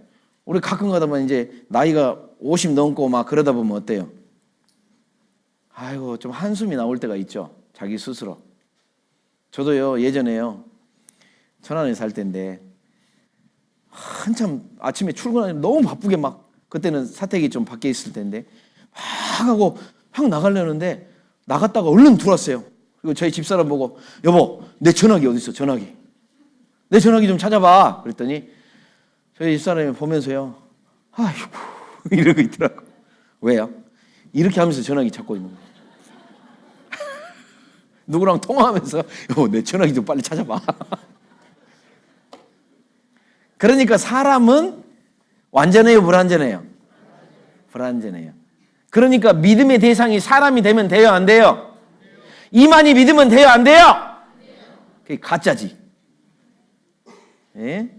우리 가끔 가다 보면 이제 나이가 50 넘고 막 그러다 보면 어때요? 아이고, 좀 한숨이 나올 때가 있죠, 자기 스스로. 저도요, 예전에요, 천안에 살 때인데 한참 아침에 출근하면 너무 바쁘게 그때는 사택이 좀 밖에 있을 텐데 막 하고 확 나가려는데 나갔다가 얼른 들어왔어요. 그리고 저희 집사람 보고, 여보, 내 전화기 어디 있어? 전화기. 내 전화기 좀 찾아봐. 그랬더니 저희 집사람이 보면서요, 아이고 이러고 있더라고. 왜요? 이렇게 하면서 전화기 찾고 있는 거예요. 누구랑 통화하면서 내 전화기 좀 빨리 찾아봐. 그러니까 사람은 완전해요, 불완전해요? 불완전해요. 그러니까 믿음의 대상이 사람이 되면 돼요, 안 돼요? 이만희 믿으면 돼요, 안 돼요? 그게 가짜지. 예?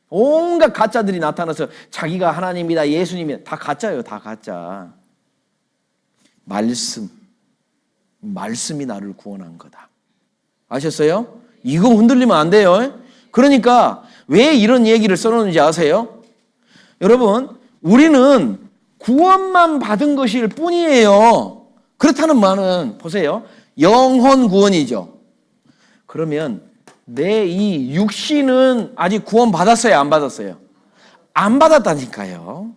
온갖 가짜들이 나타나서 자기가 하나님이다, 예수님이다, 다 가짜예요, 다 가짜. 말씀이 나를 구원한 거다. 아셨어요? 이거 흔들리면 안 돼요. 그러니까 왜 이런 얘기를 써놓는지 아세요? 여러분, 우리는 구원만 받은 것일 뿐이에요. 그렇다는 말은 보세요. 영혼 구원이죠. 그러면 내 이 육신은 아직 구원 받았어요, 안 받았어요? 안 받았다니까요.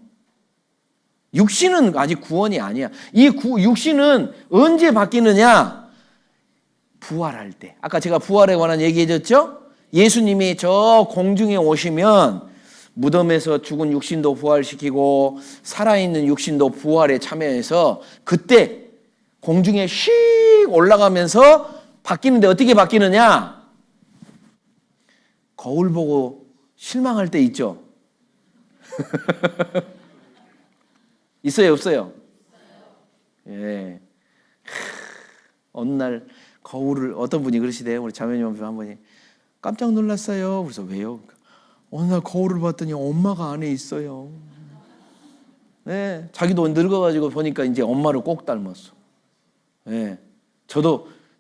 육신은 아직 구원이 아니야. 이 육신은 언제 바뀌느냐? 부활할 때. 아까 제가 부활에 관한 얘기해줬죠? 예수님이 저 공중에 오시면 무덤에서 죽은 육신도 부활시키고 살아있는 육신도 부활에 참여해서 그때 공중에 씩 올라가면서 바뀌는데 어떻게 바뀌느냐? 거울 보고 실망할 때 있죠? 있어요, 없어요? 예. 어느 날 거울을 어떤 분이 그러시대요. 우리 자매님 한 분이 깜짝 놀랐어요. 그래서 왜요? 어느 날 거울을 봤더니 엄마가 안에 있어요. 네, 자기도 늙어가지고 보니까 이제 엄마를 꼭 닮았어. 네,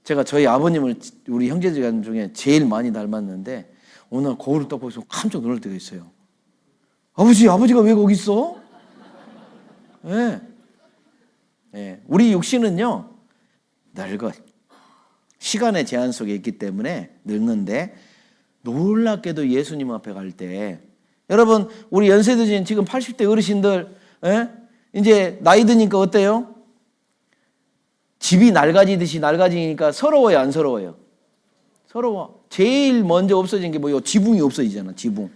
제가 저희 아버님을 우리 형제들 중에 제일 많이 닮았는데 어느 날 거울을 딱 보고서 깜짝 놀랄 때가 있어요. 아버지가 왜 거기 있어? 네. 네, 우리 육신은요 늙어. 시간의 제한 속에 있기 때문에 늙는데 놀랍게도 예수님 앞에 갈 때 여러분 우리 연세 드신 지금 80대 어르신들 이제 나이 드니까 어때요? 집이 낡아지듯이 낡아지니까 서러워요, 안 서러워요? 서러워. 제일 먼저 없어진 게 뭐예요? 지붕이 없어지잖아, 지붕.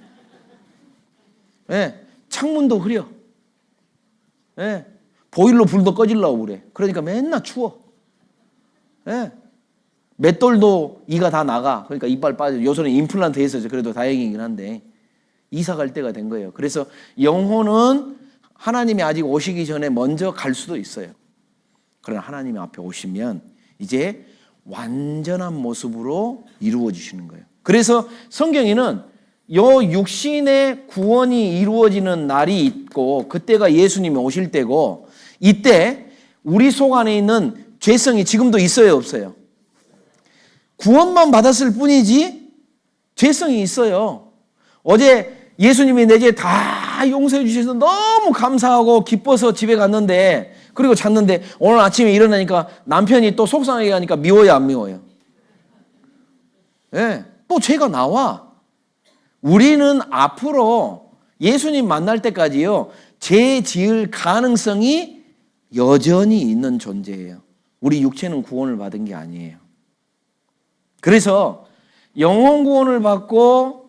창문도 흐려. 보일러 불도 꺼지려고 그래. 그러니까 맨날 추워. 맷돌도 이가 다 나가. 그러니까 이빨 빠져. 요새는 임플란트 해서 그래도 다행이긴 한데 이사 갈 때가 된 거예요. 그래서 영혼은 하나님이 아직 오시기 전에 먼저 갈 수도 있어요. 그러나 하나님 앞에 오시면 이제 완전한 모습으로 이루어지시는 거예요. 그래서 성경에는 요 육신의 구원이 이루어지는 날이 있고 그때가 예수님이 오실 때고 이때 우리 속 안에 있는 죄성이 지금도 있어요, 없어요? 구원만 받았을 뿐이지 죄성이 있어요. 어제 예수님이 내 죄 다 용서해 주셔서 너무 감사하고 기뻐서 집에 갔는데 그리고 잤는데 오늘 아침에 일어나니까 남편이 또 속상하게 하니까 미워요, 안 미워요? 또 죄가 나와. 우리는 앞으로 예수님 만날 때까지요 죄 지을 가능성이 여전히 있는 존재예요. 우리 육체는 구원을 받은 게 아니에요. 그래서 영혼 구원을 받고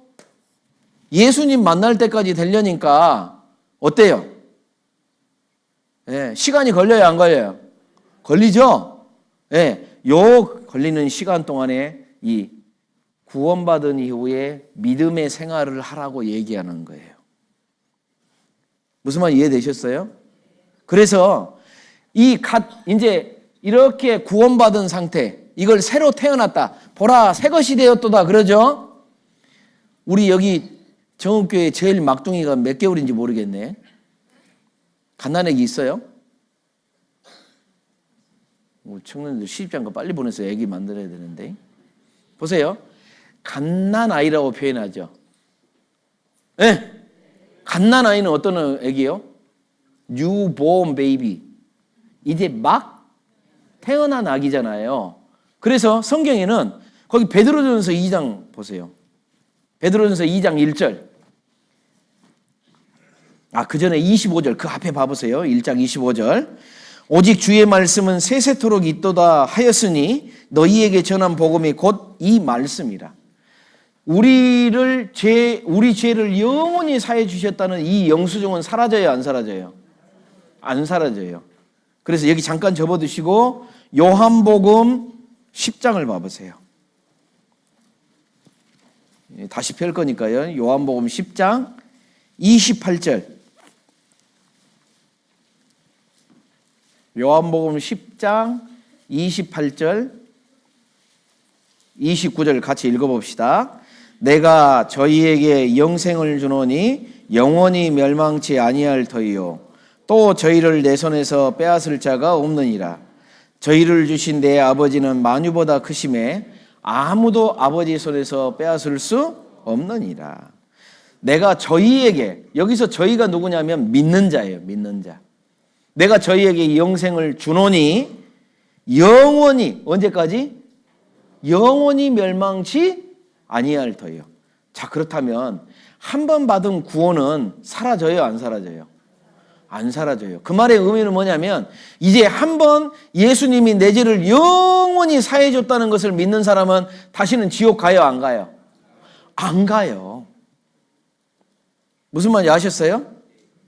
예수님 만날 때까지 되려니까 어때요? 시간이 걸려요, 안 걸려요? 걸리죠? 요 걸리는 시간 동안에 이 구원받은 이후에 믿음의 생활을 하라고 얘기하는 거예요. 무슨 말 이해되셨어요? 그래서 이제 이렇게 구원받은 상태, 이걸 새로 태어났다. 보라, 새 것이 되었도다. 그러죠? 우리 여기 정읍교회 제일 막둥이가 몇 개월인지 모르겠네. 갓난애기 있어요? 청년들 시집장 거 빨리 보내서 애기 만들어야 되는데. 보세요. 갓난아이라고 표현하죠. 갓난아이는 어떤 애기요? Newborn baby. 이제 막 태어난 아기잖아요. 그래서 성경에는 거기 베드로전서 2장 보세요. 베드로전서 2장 1절. 그 전에 25절 그 앞에 봐보세요. 1장 25절. 오직 주의 말씀은 세세토록 있도다 하였으니 너희에게 전한 복음이 곧 이 말씀이라. 우리 죄를 영원히 사해 주셨다는 이 영수증은 사라져요, 안 사라져요? 안 사라져요. 그래서 여기 잠깐 접어두시고 요한복음 10장을 봐보세요. 다시 펼 거니까요. 요한복음 10장 28절. 요한복음 10장 28절 29절 같이 읽어봅시다. 내가 저희에게 영생을 주노니 영원히 멸망치 아니할 터이요 또 저희를 내 손에서 빼앗을 자가 없느니라. 저희를 주신 내 아버지는 만유보다 크심에 아무도 아버지 손에서 빼앗을 수 없느니라. 내가 저희에게, 여기서 저희가 누구냐면 믿는 자예요. 믿는 자. 내가 저희에게 영생을 주노니 영원히, 언제까지? 영원히 멸망치 아니할 터요. 자, 그렇다면 한 번 받은 구원은 사라져요, 안 사라져요? 안 사라져요. 그 말의 의미는 뭐냐면 이제 한 번 예수님이 내 죄를 영원히 사해 줬다는 것을 믿는 사람은 다시는 지옥 가요, 안 가요? 안 가요. 무슨 말인지 아셨어요?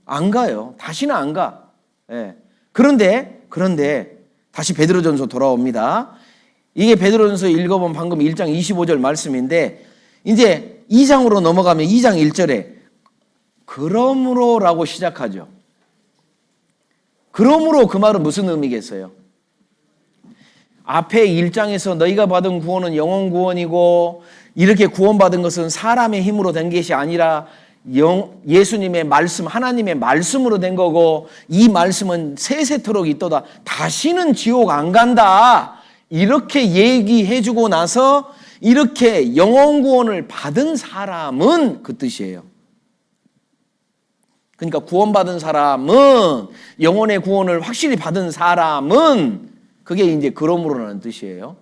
안 가요. 다시는 안 가. 예. 그런데 다시 베드로전서 돌아옵니다. 이게 베드로전서 읽어본 방금 1장 25절 말씀인데 이제 2장으로 넘어가면 2장 1절에 그러므로라고 시작하죠. 그러므로 그 말은 무슨 의미겠어요? 앞에 1장에서 너희가 받은 구원은 영원 구원이고 이렇게 구원받은 것은 사람의 힘으로 된 것이 아니라 예수님의 말씀, 하나님의 말씀으로 된 거고 이 말씀은 세세토록 있도다. 다시는 지옥 안 간다. 이렇게 얘기해주고 나서 이렇게 영원 구원을 받은 사람은 그 뜻이에요. 그러니까 구원받은 사람은 영혼의 구원을 확실히 받은 사람은 그게 이제 그러므로라는 뜻이에요.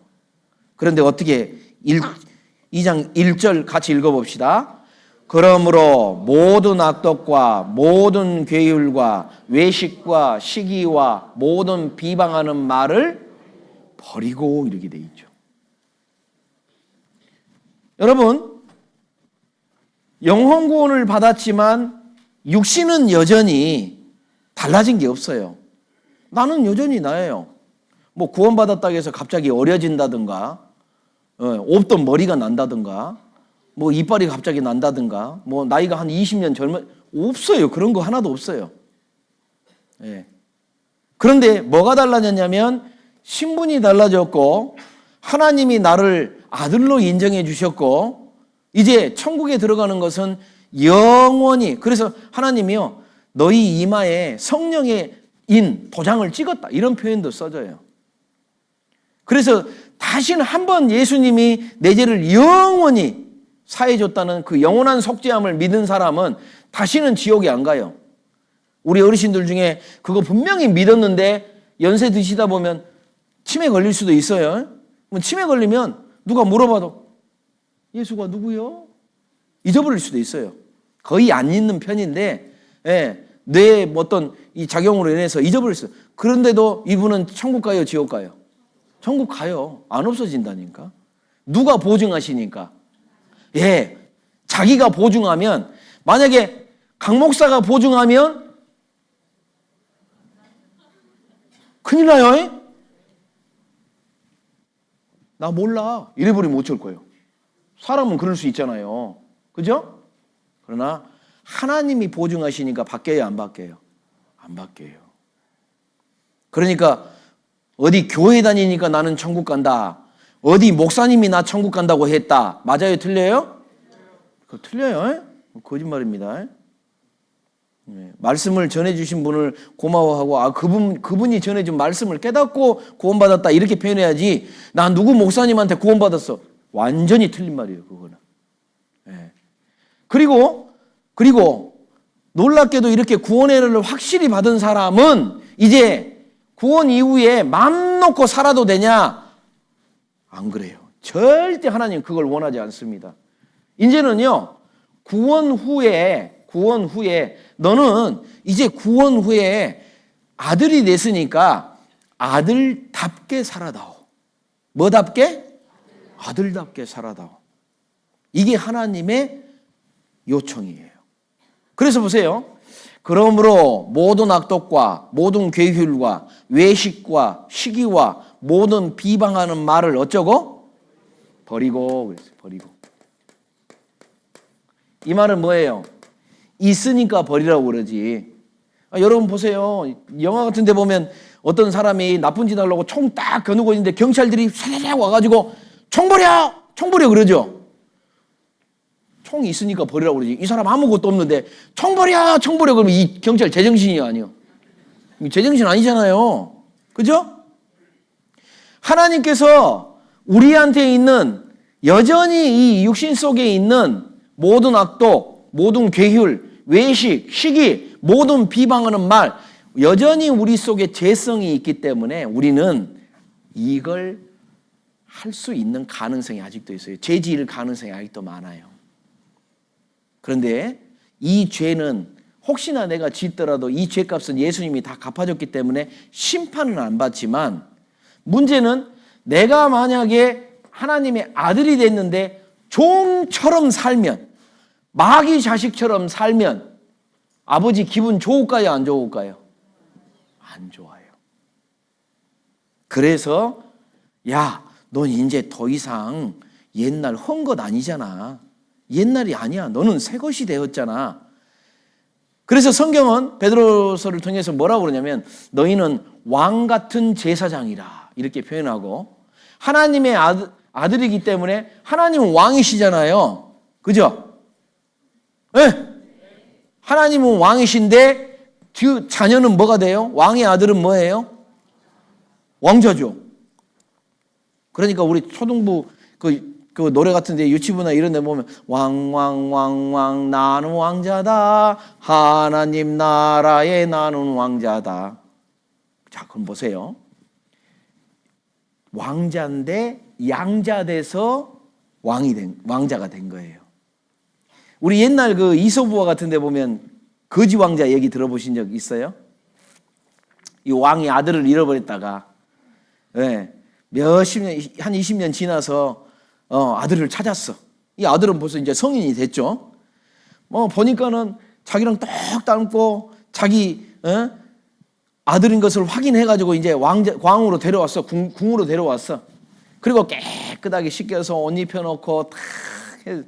그런데 어떻게 2장 1절 같이 읽어봅시다. 그러므로 모든 악독과 모든 괴율과 외식과 시기와 모든 비방하는 말을 버리고 이렇게 돼 있죠. 여러분, 영혼 구원을 받았지만 육신은 여전히 달라진 게 없어요. 나는 여전히 나예요. 뭐 구원받았다고 해서 갑자기 어려진다든가 없던 머리가 난다든가 뭐 이빨이 갑자기 난다든가 뭐 나이가 한 20년 없어요. 그런 거 하나도 없어요. 예. 그런데 뭐가 달라졌냐면 신분이 달라졌고 하나님이 나를 아들로 인정해 주셨고 이제 천국에 들어가는 것은 영원히, 그래서 하나님이요 너희 이마에 성령의 인 도장을 찍었다 이런 표현도 써져요. 그래서 다시는 한 번 예수님이 내 죄를 영원히 사해 줬다는 그 영원한 속죄함을 믿은 사람은 다시는 지옥에 안 가요. 우리 어르신들 중에 그거 분명히 믿었는데 연세 드시다 보면 치매 걸릴 수도 있어요. 치매 걸리면 누가 물어봐도 예수가 누구요? 잊어버릴 수도 있어요. 거의 안 잊는 편인데 뇌의 어떤 이 작용으로 인해서 잊어버릴 수 있어요. 그런데도 이분은 천국 가요, 지옥 가요? 천국 가요. 안 없어진다니까. 누가 보증하시니까. 예, 자기가 보증하면, 만약에 강 목사가 보증하면 큰일 나요. 나 몰라. 이래버리면 어쩔 거예요. 사람은 그럴 수 있잖아요. 그죠? 그러나 하나님이 보증하시니까 바뀌어요, 안 바뀌어요? 안 바뀌어요. 그러니까 어디 교회 다니니까 나는 천국 간다. 어디 목사님이 나 천국 간다고 했다. 맞아요, 틀려요? 그거 틀려요. 거짓말입니다. 네. 말씀을 전해주신 분을 고마워하고 그분이 전해준 말씀을 깨닫고 구원받았다 이렇게 표현해야지 나 누구 목사님한테 구원받았어. 완전히 틀린 말이에요, 그거는. 네. 그리고 놀랍게도 이렇게 구원의 은혜를 확실히 받은 사람은 이제 구원 이후에 맘 놓고 살아도 되냐? 안 그래요. 절대 하나님 그걸 원하지 않습니다. 이제는요, 구원 후에 너는 이제 구원 후에 아들이 됐으니까 아들답게 살아다오. 뭐답게? 아들답게 살아다오. 이게 하나님의 요청이에요. 그래서 보세요. 그러므로 모든 악독과 모든 괴휼과 외식과 시기와 모든 비방하는 말을 어쩌고? 버리고. 그랬어요. 버리고. 이 말은 뭐예요? 있으니까 버리라고 그러지. 여러분 보세요. 영화 같은 데 보면 어떤 사람이 나쁜 짓 하려고 총 딱 겨누고 있는데 경찰들이 사라락 와가지고 총 버려! 총 버려! 그러죠. 총이 있으니까 버리라고 그러지. 이 사람 아무것도 없는데 총 버려! 총 버려! 그러면 이 경찰 제정신이 아니요. 제정신 아니잖아요. 그죠? 하나님께서 우리한테 있는 여전히 이 육신 속에 있는 모든 악독, 모든 괴휼, 외식, 시기, 모든 비방하는 말 여전히 우리 속에 죄성이 있기 때문에 우리는 이걸 할 수 있는 가능성이 아직도 있어요. 죄 지을 가능성이 아직도 많아요. 그런데 이 죄는 혹시나 내가 짓더라도 이 죄값은 예수님이 다 갚아줬기 때문에 심판은 안 받지만 문제는 내가 만약에 하나님의 아들이 됐는데 종처럼 살면 마귀 자식처럼 살면 아버지 기분 좋을까요? 안 좋을까요? 안 좋아요. 그래서 야, 넌 이제 더 이상 옛날 헌 것 아니잖아. 옛날이 아니야. 너는 새 것이 되었잖아. 그래서 성경은 베드로서를 통해서 뭐라고 그러냐면 너희는 왕 같은 제사장이라 이렇게 표현하고 하나님의 아들이기 때문에 하나님은 왕이시잖아요. 그죠? 네. 하나님은 왕이신데 그 자녀는 뭐가 돼요? 왕의 아들은 뭐예요? 왕자죠. 그러니까 우리 초등부 그 노래 같은데 유치부나 이런 데 보면 왕왕왕왕 나는 왕자다. 하나님 나라에 나는 왕자다. 자, 그럼 보세요. 왕자인데 양자 돼서 왕자가 된 거예요. 우리 옛날 그 이솝우화 같은 데 보면 거지 왕자 얘기 들어보신 적 있어요? 이 왕이 아들을 잃어버렸다가 몇십 년, 한 20년 지나서 아들을 찾았어. 이 아들은 벌써 이제 성인이 됐죠. 보니까는 자기랑 똑 닮고 자기 아들인 것을 확인해가지고 이제 왕으로 데려왔어. 궁으로 데려왔어. 그리고 깨끗하게 씻겨서 옷 입혀놓고 탁 해.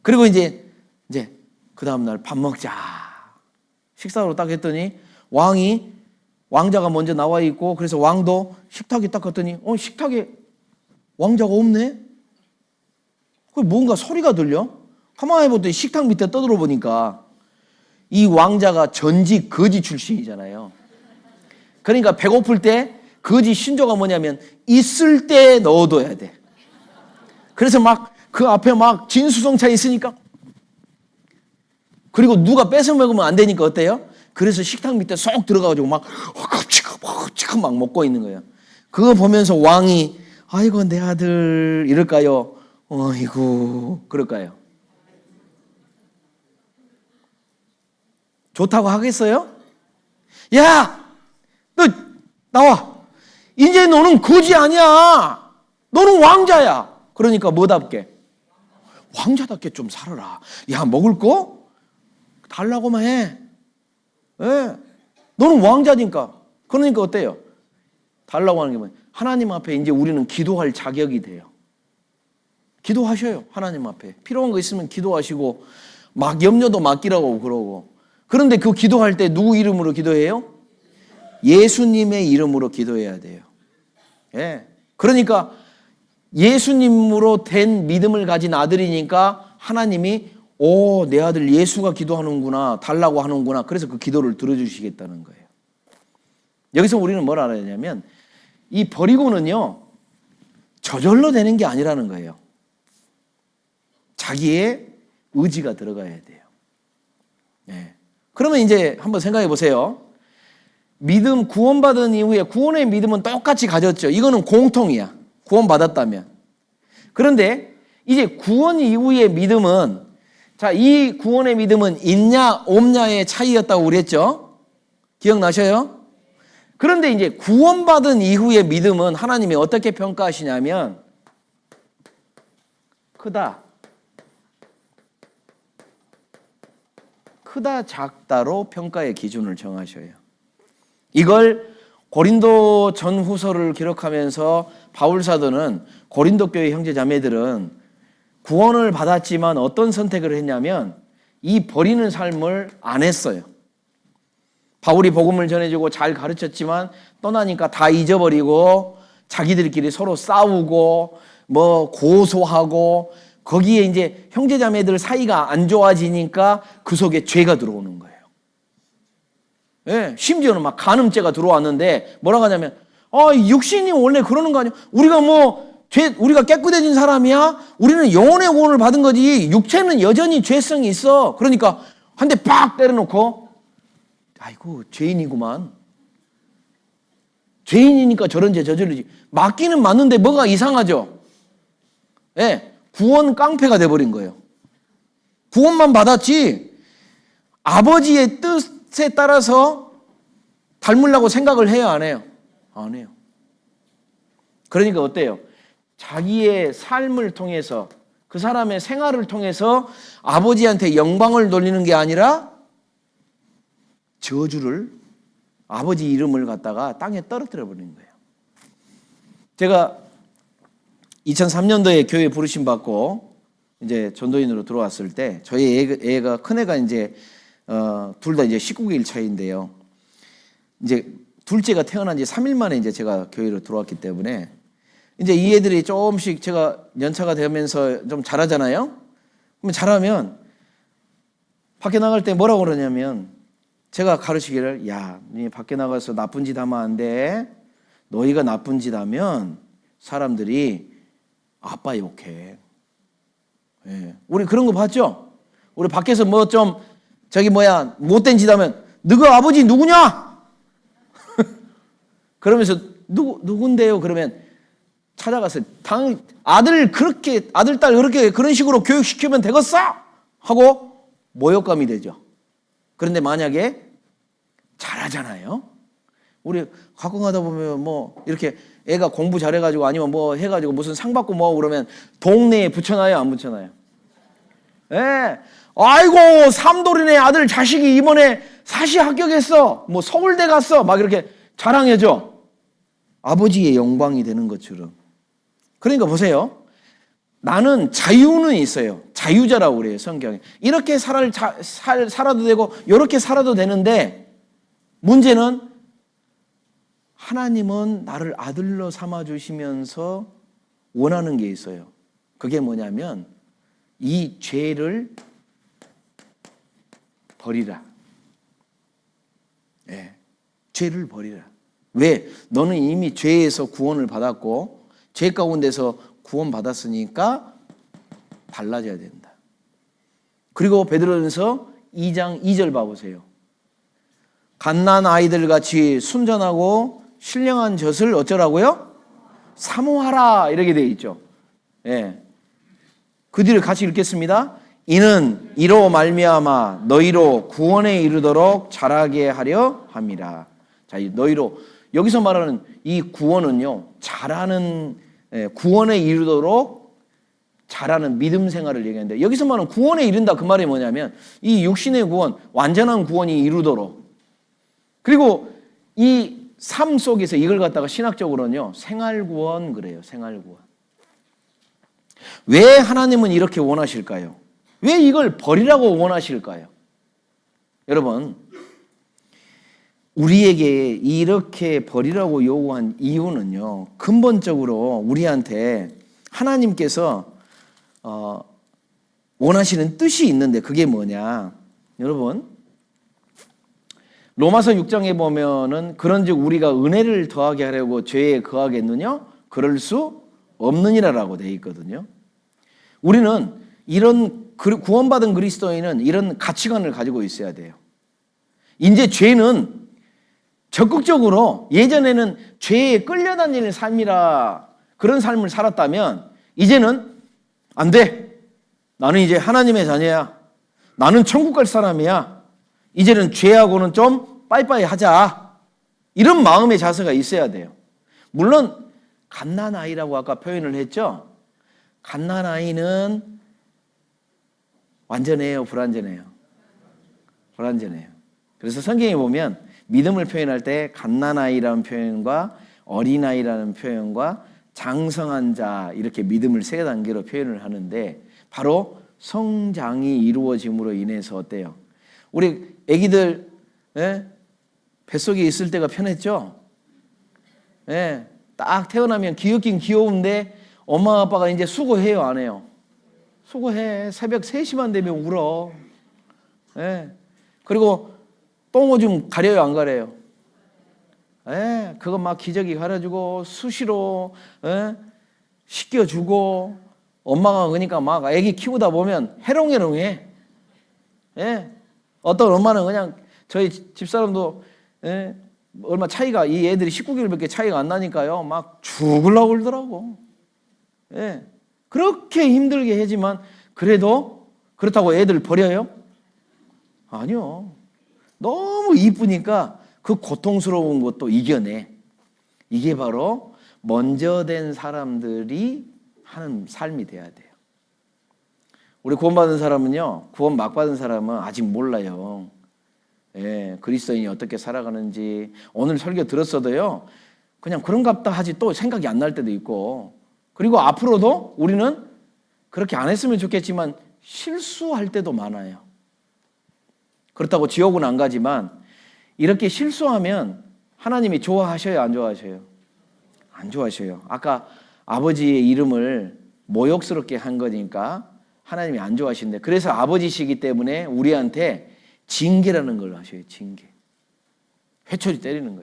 그리고 이제 그 다음날 밥 먹자. 식사로 딱 했더니 왕자가 먼저 나와 있고 그래서 왕도 식탁에 딱 갔더니 식탁에 왕자가 없네? 뭔가 소리가 들려? 가만히 보더니 식탁 밑에 떠들어 보니까 이 왕자가 전직 거지 출신이잖아요. 그러니까 배고플 때 거지 신조가 뭐냐면 있을 때 넣어둬야 돼. 그래서 막 그 앞에 막 진수성찬 있으니까 그리고 누가 뺏어 먹으면 안 되니까 어때요? 그래서 식탁 밑에 쏙 들어가가지고 막 흡치급 막 먹고 있는 거예요. 그거 보면서 왕이 아이고 내 아들 이럴까요? 어이구 그럴까요? 좋다고 하겠어요? 야, 너 나와. 이제 너는 거지 아니야. 너는 왕자야. 그러니까 뭐답게? 왕자답게 좀 살아라. 야, 먹을 거? 달라고만 해. 네. 너는 왕자니까. 그러니까 어때요? 달라고 하는 게 뭐예요? 하나님 앞에 이제 우리는 기도할 자격이 돼요. 기도하셔요. 하나님 앞에. 필요한 거 있으면 기도하시고 막 염려도 맡기라고 그러고. 그런데 그 기도할 때 누구 이름으로 기도해요? 예수님의 이름으로 기도해야 돼요. 예. 그러니까 예수님으로 된 믿음을 가진 아들이니까 하나님이 내 아들 예수가 기도하는구나, 달라고 하는구나. 그래서 그 기도를 들어주시겠다는 거예요. 여기서 우리는 뭘 알아야 되냐면 이 버리고는요 저절로 되는 게 아니라는 거예요. 자기의 의지가 들어가야 돼요. 네. 그러면 이제 한번 생각해 보세요. 믿음 구원받은 이후에 구원의 믿음은 똑같이 가졌죠. 이거는 공통이야. 구원받았다면. 그런데 이제 구원 이후의 믿음은 자, 이 구원의 믿음은 있냐 없냐의 차이였다고 그랬죠. 기억나셔요? 그런데 이제 구원받은 이후의 믿음은 하나님이 어떻게 평가하시냐면 크다. 크다 작다로 평가의 기준을 정하셔요. 이걸 고린도 전후서를 기록하면서 바울 사도는 고린도 교회 형제 자매들은 구원을 받았지만 어떤 선택을 했냐면 이 버리는 삶을 안 했어요. 바울이 복음을 전해주고 잘 가르쳤지만 떠나니까 다 잊어버리고 자기들끼리 서로 싸우고 뭐 고소하고 거기에 이제 형제 자매들 사이가 안 좋아지니까 그 속에 죄가 들어오는 거예요. 예, 심지어는 막 간음죄가 들어왔는데 뭐라고 하냐면 육신이 원래 그러는 거 아니야? 우리가 깨끗해진 사람이야? 우리는 영혼의 구원을 받은 거지. 육체는 여전히 죄성이 있어. 그러니까 한 대 빡 때려놓고 아이고 죄인이구만. 죄인이니까 저런 죄 저지르지. 맞기는 맞는데 뭐가 이상하죠? 예, 구원 깡패가 돼버린 거예요. 구원만 받았지 아버지의 뜻에 따라서 닮으려고 생각을 해요, 안 해요? 안 해요. 그러니까 어때요? 자기의 삶을 통해서 그 사람의 생활을 통해서 아버지한테 영광을 돌리는 게 아니라 저주를 아버지 이름을 갖다가 땅에 떨어뜨려 버리는 거예요. 제가 2003년도에 교회 부르심 받고 이제 전도인으로 들어왔을 때 저희 애가 큰애가 이제 둘 다 이제 19개월 차이인데요. 이제 둘째가 태어난 지 3일 만에 이제 제가 교회로 들어왔기 때문에 이제 이 애들이 조금씩 제가 연차가 되면서 좀 잘하잖아요. 그러면 잘하면 밖에 나갈 때 뭐라고 그러냐면 제가 가르치기를 야, 니 밖에 나가서 나쁜 짓 하면 안 돼. 너희가 나쁜 짓 하면 사람들이 아빠 욕해. 예. 우리 그런 거 봤죠? 우리 밖에서 뭐 좀 못된 짓 하면 너가 아버지 누구냐? 그러면서 누군데요? 그러면 찾아가서 아들 딸 그렇게 그런 식으로 교육시키면 되겠어? 하고 모욕감이 되죠. 그런데 만약에 잘하잖아요. 우리 가끔 가다 보면 뭐 이렇게 애가 공부 잘해가지고 아니면 뭐 해가지고 무슨 상 받고 뭐 그러면 동네에 붙여놔요, 안 붙여놔요? 예. 아이고 삼돌이네 아들 자식이 이번에 사시 합격했어. 뭐 서울대 갔어. 막 이렇게 자랑해줘. 아버지의 영광이 되는 것처럼. 그러니까 보세요. 나는 자유는 있어요. 자유자라고 그래요, 성경에. 이렇게 살아도 되고 이렇게 살아도 되는데 문제는 하나님은 나를 아들로 삼아주시면서 원하는 게 있어요. 그게 뭐냐면 이 죄를 버리라. 네, 죄를 버리라. 왜? 너는 이미 죄에서 구원을 받았고 죄 가운데서 구원받았으니까 달라져야 된다. 그리고 베드로전서 2장 2절 봐보세요. 갓난 아이들 같이 순전하고 신령한 젖을 어쩌라고요? 사모하라 이렇게 되어 있죠. 예. 그 뒤를 같이 읽겠습니다. 이는 이로 말미암아 너희로 구원에 이르도록 자라게 하려 함이라. 자, 너희로 여기서 말하는 이 구원은요, 구원에 이르도록 자라는 믿음 생활을 얘기하는데 여기서 말하는 구원에 이른다 그 말이 뭐냐면 이 육신의 구원, 완전한 구원이 이루도록 그리고 이 삶 속에서 이걸 갖다가 신학적으로는요 생활구원 그래요. 생활구원. 왜 하나님은 이렇게 원하실까요? 왜 이걸 버리라고 원하실까요? 여러분 우리에게 이렇게 버리라고 요구한 이유는요 근본적으로 우리한테 하나님께서 원하시는 뜻이 있는데 그게 뭐냐? 여러분 로마서 6장에 보면은 그런즉 우리가 은혜를 더하게 하려고 죄에 거하겠느냐? 그럴 수 없느니라라고 되어 있거든요. 우리는 이런 구원받은 그리스도인은 이런 가치관을 가지고 있어야 돼요. 이제 죄는 적극적으로 예전에는 죄에 끌려다니는 삶이라 그런 삶을 살았다면 이제는 안 돼. 나는 이제 하나님의 자녀야. 나는 천국 갈 사람이야. 이제는 죄하고는 좀 빠이빠이 하자. 이런 마음의 자세가 있어야 돼요. 물론 갓난아이라고 아까 표현을 했죠. 갓난아이는 완전해요, 불완전해요? 불완전해요. 그래서 성경에 보면 믿음을 표현할 때 갓난아이라는 표현과 어린아이라는 표현과 장성한 자 이렇게 믿음을 세 단계로 표현을 하는데 바로 성장이 이루어짐으로 인해서 어때요? 우리 애기들 뱃속에 있을 때가 편했죠? 딱 태어나면 귀엽긴 귀여운데 엄마 아빠가 이제 수고해요 안 해요? 수고해. 새벽 3시만 되면 울어. 그리고 똥오줌 가려요 안 가려요? 그거 막 기저귀 갈아주고 수시로 씻겨주고 엄마가 그러니까 막 애기 키우다 보면 해롱해롱해. 어떤 엄마는 그냥 저희 집사람도 얼마 차이가 이 애들이 19개월밖에 차이가 안 나니까요 막 죽으려고 그러더라고. 그렇게 힘들게 하지만 그래도 그렇다고 애들 버려요? 아니요. 너무 이쁘니까 그 고통스러운 것도 이겨내. 이게 바로 먼저 된 사람들이 하는 삶이 돼야 돼요. 우리 구원받은 사람은요, 구원 막 받은 사람은 아직 몰라요. 그리스도인이 어떻게 살아가는지. 오늘 설교 들었어도요, 그냥 그런갑다 하지 또 생각이 안 날 때도 있고, 그리고 앞으로도 우리는 그렇게 안 했으면 좋겠지만 실수할 때도 많아요. 그렇다고 지옥은 안 가지만 이렇게 실수하면 하나님이 좋아하셔요, 안 좋아하셔요? 안 좋아하셔요. 아까 아버지의 이름을 모욕스럽게 한 거니까 하나님이 안 좋아하시는데, 그래서 아버지시기 때문에 우리한테 징계라는 걸 하셔요. 징계. 회초리 때리는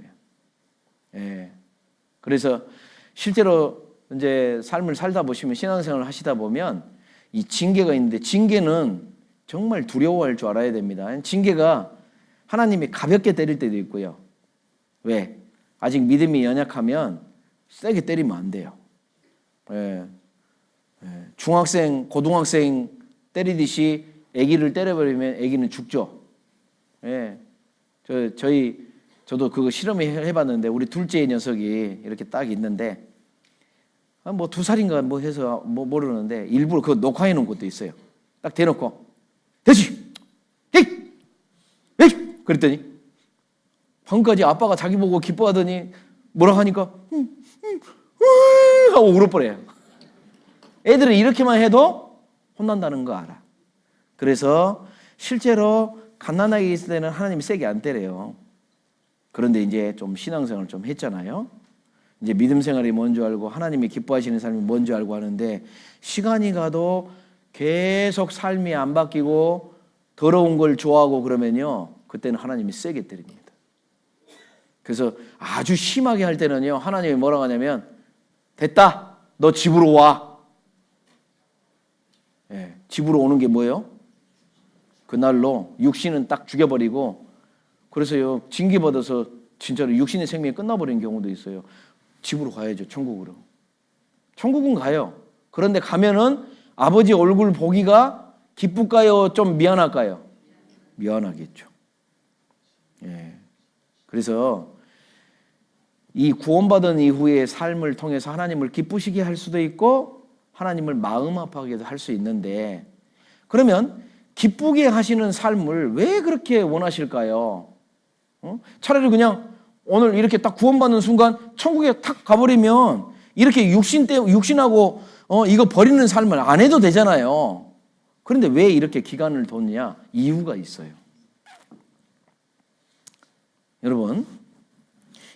거예요. 그래서 실제로 이제 삶을 살다 보시면, 신앙생활을 하시다 보면 이 징계가 있는데, 징계는 정말 두려워할 줄 알아야 됩니다. 징계가 하나님이 가볍게 때릴 때도 있고요. 왜? 아직 믿음이 연약하면 세게 때리면 안 돼요. 중학생, 고등학생 때리듯이 아기를 때려버리면 아기는 죽죠. 저도 그거 실험해봤는데, 우리 둘째 녀석이 이렇게 딱 있는데, 뭐 2살인가 뭐 해서 뭐 모르는데 일부러 그거 녹화해 놓은 것도 있어요. 딱 대놓고 됐지, 헤이, 헤이, 그랬더니 방금까지 아빠가 자기 보고 기뻐하더니 뭐라 하니까 하고 울어버려요. 애들은 이렇게만 해도 혼난다는 거 알아. 그래서 실제로 갓난아기 있을 때는 하나님이 세게 안 때려요. 그런데 이제 좀 신앙생활을 좀 했잖아요. 이제 믿음 생활이 뭔지 알고 하나님이 기뻐하시는 삶이 뭔지 알고 하는데, 시간이 가도 계속 삶이 안 바뀌고 더러운 걸 좋아하고 그러면요, 그때는 하나님이 세게 때립니다. 그래서 아주 심하게 할 때는요, 하나님이 뭐라고 하냐면, 됐다, 너 집으로 와. 집으로 오는 게 뭐예요? 그날로 육신은 딱 죽여버리고, 그래서요, 징계받아서 진짜로 육신의 생명이 끝나버린 경우도 있어요. 집으로 가야죠, 천국으로. 천국은 가요. 그런데 가면은 아버지 얼굴 보기가 기쁠까요? 좀 미안할까요? 미안하겠죠. 그래서 이 구원받은 이후의 삶을 통해서 하나님을 기쁘시게 할 수도 있고 하나님을 마음 아파하게도 할 수 있는데, 그러면 기쁘게 하시는 삶을 왜 그렇게 원하실까요? 차라리 그냥 오늘 이렇게 딱 구원받는 순간 천국에 탁 가버리면 이렇게 육신하고 이거 버리는 삶을 안 해도 되잖아요. 그런데 왜 이렇게 기간을 뒀냐? 이유가 있어요.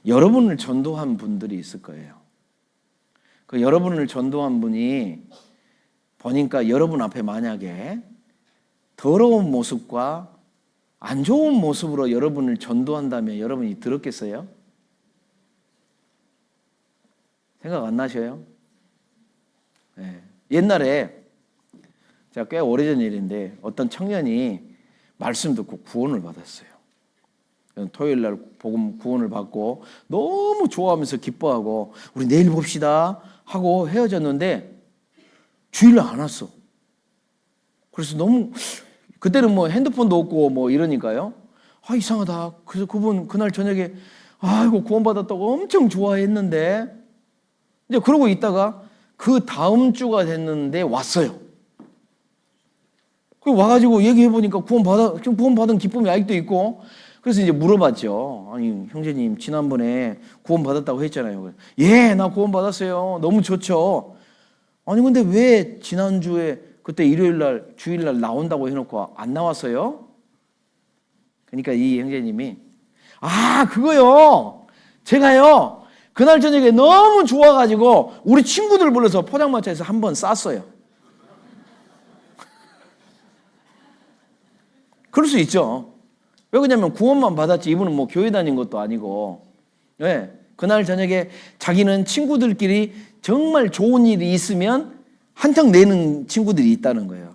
여러분을 전도한 분들이 있을 거예요. 그 여러분을 전도한 분이 보니까 여러분 앞에 만약에 더러운 모습과 안 좋은 모습으로 여러분을 전도한다면 여러분이 들었겠어요? 생각 안 나셔요? 옛날에, 제가 꽤 오래전 일인데, 어떤 청년이 말씀 듣고 구원을 받았어요. 토요일 날 복음 구원을 받고 너무 좋아하면서 기뻐하고 우리 내일 봅시다 하고 헤어졌는데 주일날 안 왔어. 그래서 너무, 그때는 뭐 핸드폰도 없고 뭐 이러니까요. 이상하다. 그래서 그분 그날 저녁에 아이고 구원받았다고 엄청 좋아했는데, 이제 그러고 있다가 그 다음 주가 됐는데 왔어요. 그 와가지고 얘기해보니까 구원받은 기쁨이 아직도 있고, 그래서 이제 물어봤죠. 아니, 형제님, 지난번에 구원받았다고 했잖아요. 예, 나 구원받았어요. 너무 좋죠. 아니, 근데 왜 지난주에 그때 일요일날, 주일날 나온다고 해놓고 안 나왔어요? 그러니까 이 형제님이, 그거요. 제가요, 그날 저녁에 너무 좋아가지고 우리 친구들 불러서 포장마차에서 한번 쌌어요. 그럴 수 있죠. 왜 그러냐면 구원만 받았지 이분은 뭐 교회 다닌 것도 아니고, 네, 그날 저녁에 자기는 친구들끼리 정말 좋은 일이 있으면 한턱 내는 친구들이 있다는 거예요.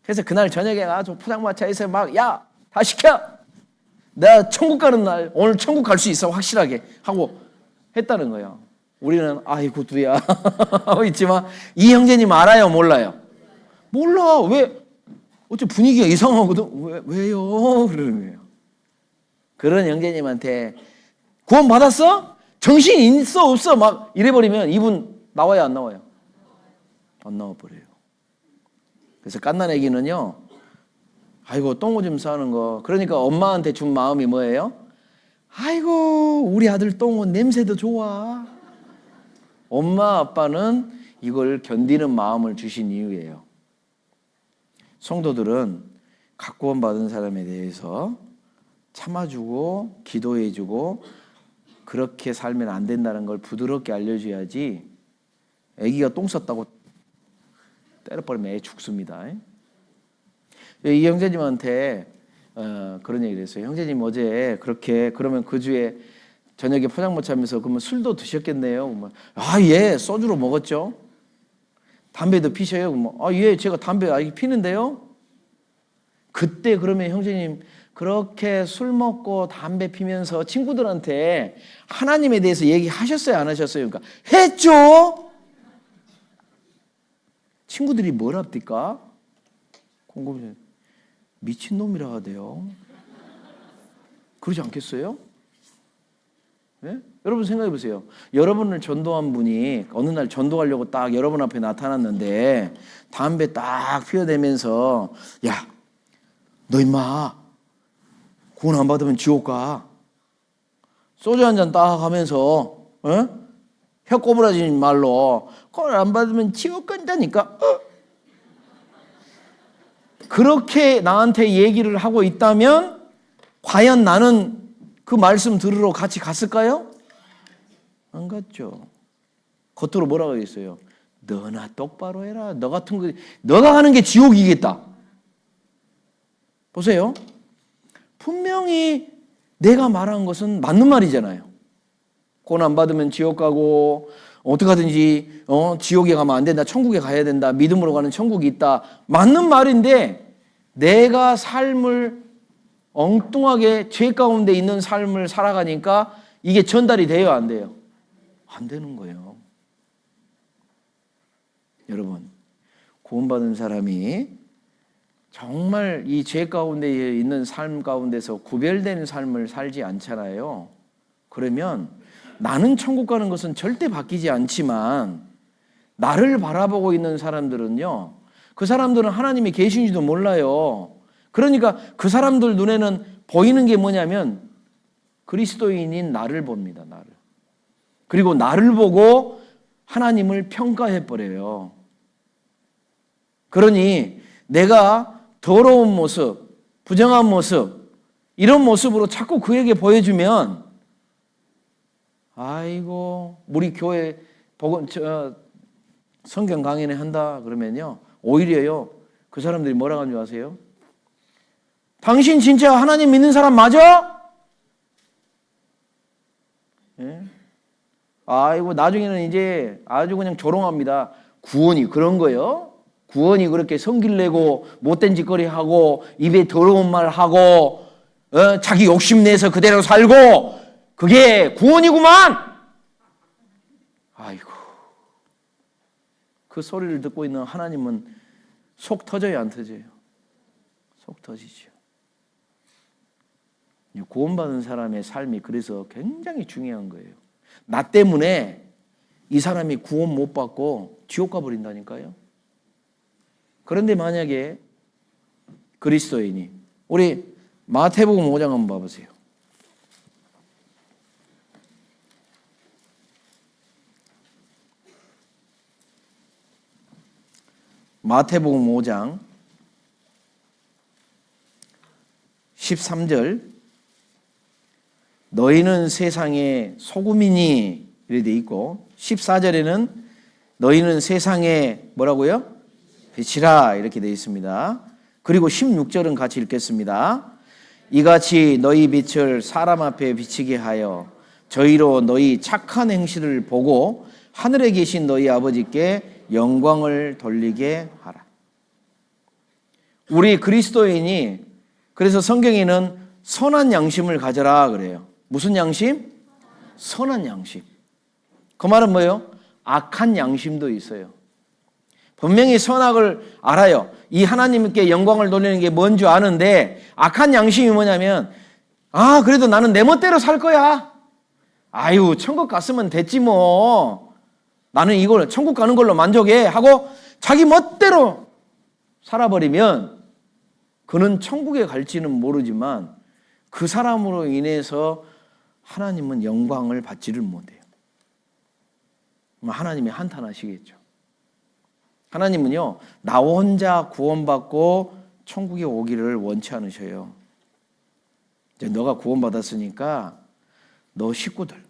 그래서 그날 저녁에 아주 포장마차에서 막, 야, 다 시켜. 내가 천국 가는 날 오늘 천국 갈 수 있어 확실하게 하고 했다는 거예요. 우리는 아이고 두야 하고 있지만 이 형제님 알아요, 몰라요? 몰라. 왜? 어째 분위기가 이상하거든. 왜요? 그러는 거예요. 그런 형제님한테 구원 받았어? 정신 있어 없어? 막 이래버리면 이분 나와요, 안 나와요? 안 나와버려요. 그래서 갓난애기는요, 아이고 똥오줌 싸는 거, 그러니까 엄마한테 준 마음이 뭐예요? 아이고 우리 아들 똥옷 냄새도 좋아. 엄마 아빠는 이걸 견디는 마음을 주신 이유예요. 성도들은 각 구원받은 사람에 대해서 참아주고 기도해주고 그렇게 살면 안 된다는 걸 부드럽게 알려줘야지, 애기가 똥 쌌다고 때려버리면 애 죽습니다. 이 형제님한테 그런 얘기를 했어요. 형제님 어제 그렇게, 그러면 그 주에 저녁에 포장마차하면서 그러면 술도 드셨겠네요. 예, 소주로 먹었죠. 담배도 피셔요? 예, 제가 담배 아직 피는데요. 그때 그러면 형제님 그렇게 술 먹고 담배 피면서 친구들한테 하나님에 대해서 얘기하셨어요, 안 하셨어요? 그러니까 했죠. 친구들이 뭘 합니까? 공공연 미친놈이라 하대요. 그러지 않겠어요? 네? 여러분 생각해 보세요. 여러분을 전도한 분이 어느 날 전도하려고 딱 여러분 앞에 나타났는데 담배 딱 피워대면서, 야, 너 임마 구원 안 받으면 지옥 가. 소주 한 잔 딱 하면서 혀 꼬부라진 말로 구원 안 받으면 지옥 간다니까. 그렇게 나한테 얘기를 하고 있다면 과연 나는 그 말씀 들으러 같이 갔을까요? 안 갔죠. 겉으로 뭐라고 했어요? 너나 똑바로 해라. 너 같은 거, 너가 하는 게 지옥이겠다. 보세요. 분명히 내가 말한 것은 맞는 말이잖아요. 구원 안 받으면 지옥 가고 어떻게 하든지 지옥에 가면 안 된다. 천국에 가야 된다. 믿음으로 가는 천국이 있다. 맞는 말인데 내가 삶을 엉뚱하게 죄 가운데 있는 삶을 살아가니까 이게 전달이 돼요, 안 돼요? 안 되는 거예요. 여러분, 구원받은 사람이 정말 이 죄 가운데 있는 삶 가운데서 구별된 삶을 살지 않잖아요. 그러면 나는 천국 가는 것은 절대 바뀌지 않지만 나를 바라보고 있는 사람들은요, 그 사람들은 하나님이 계신지도 몰라요. 그러니까 그 사람들 눈에는 보이는 게 뭐냐면 그리스도인인 나를 봅니다. 나를. 그리고 나를 보고 하나님을 평가해버려요. 그러니 내가 더러운 모습, 부정한 모습, 이런 모습으로 자꾸 그에게 보여주면, 아이고 우리 교회 성경 강연회 한다 그러면요, 오히려요 그 사람들이 뭐라고 하는 줄 아세요? 당신 진짜 하나님 믿는 사람 맞아? 예? 아이고 나중에는 이제 아주 그냥 조롱합니다. 구원이 그런 거예요? 구원이 그렇게 성길 내고 못된 짓거리 하고 입에 더러운 말 하고 자기 욕심 내서 그대로 살고 그게 구원이구만. 아이고, 그 소리를 듣고 있는 하나님은 속 터져요, 안 터져요? 속 터지죠. 구원받은 사람의 삶이 그래서 굉장히 중요한 거예요. 나 때문에 이 사람이 구원 못 받고 지옥 가버린다니까요. 그런데 만약에 그리스도인이. 우리 마태복음 5장 한번 봐보세요. 마태복음 5장 13절 너희는 세상의 소금이니 이렇게 돼 있고 14절에는 너희는 세상의 뭐라고요? 빛이라 이렇게 돼 있습니다. 그리고 16절은 같이 읽겠습니다. 이같이 너희 빛을 사람 앞에 비치게 하여 저희로 너희 착한 행실을 보고 하늘에 계신 너희 아버지께 영광을 돌리게 하라. 우리 그리스도인이 그래서 성경에는 선한 양심을 가져라 그래요. 무슨 양심? 선한 양심. 그 말은 뭐예요? 악한 양심도 있어요. 분명히 선악을 알아요. 이 하나님께 영광을 돌리는 게 뭔 줄 아는데 악한 양심이 뭐냐면 그래도 나는 내 멋대로 살 거야. 아유 천국 갔으면 됐지 뭐. 나는 이걸 천국 가는 걸로 만족해 하고 자기 멋대로 살아버리면 그는 천국에 갈지는 모르지만 그 사람으로 인해서 하나님은 영광을 받지를 못해요. 하나님이 한탄하시겠죠. 하나님은요, 나 혼자 구원받고 천국에 오기를 원치 않으셔요. 이제 너가 구원받았으니까 너 식구들,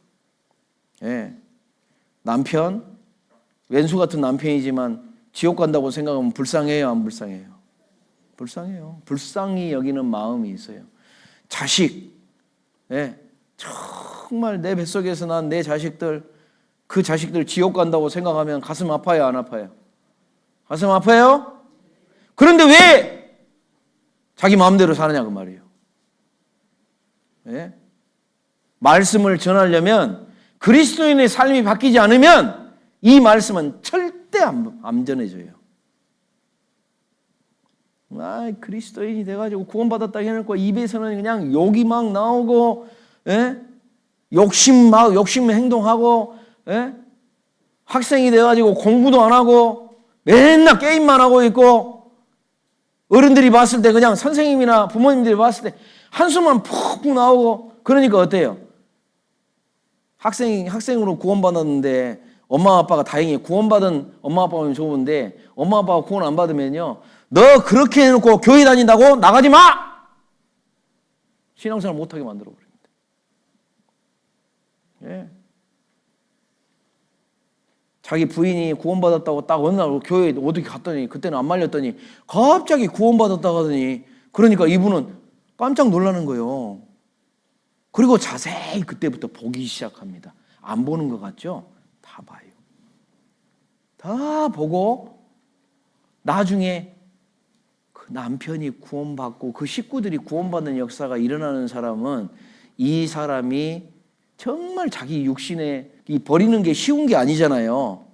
남편, 왼수 같은 남편이지만 지옥 간다고 생각하면 불쌍해요, 안 불쌍해요? 불쌍해요. 불쌍히 여기는 마음이 있어요. 자식, 정말 내 뱃속에서 난 내 자식들, 그 자식들 지옥 간다고 생각하면 가슴 아파요, 안 아파요? 가슴 아파요? 그런데 왜 자기 마음대로 사느냐 그 말이에요. 말씀을 전하려면 그리스도인의 삶이 바뀌지 않으면 이 말씀은 절대 안 전해져요. 그리스도인이 돼가지고 구원받았다 해놓고 입에서는 그냥 욕이 막 나오고, 욕심 행동하고, 학생이 돼가지고 공부도 안 하고 맨날 게임만 하고 있고 어른들이 봤을 때 그냥 선생님이나 부모님들이 봤을 때 한숨만 푹푹 나오고 그러니까 어때요? 학생으로 구원받았는데 엄마 아빠가 다행히 구원받은 엄마 아빠면 좋은데 엄마 아빠가 구원 안 받으면요 너 그렇게 해놓고 교회 다닌다고 나가지 마! 신앙생활 못하게 만들어 버립니다. 자기 부인이 구원받았다고 딱 어느 날 교회에 어떻게 갔더니 그때는 안 말렸더니 갑자기 구원받았다고 하더니 그러니까 이분은 깜짝 놀라는 거예요. 그리고 자세히 그때부터 보기 시작합니다. 안 보는 것 같죠? 다 봐요. 다 보고 나중에 그 남편이 구원받고 그 식구들이 구원받는 역사가 일어나는 사람은 이 사람이 정말 자기 육신에 버리는 게 쉬운 게 아니잖아요.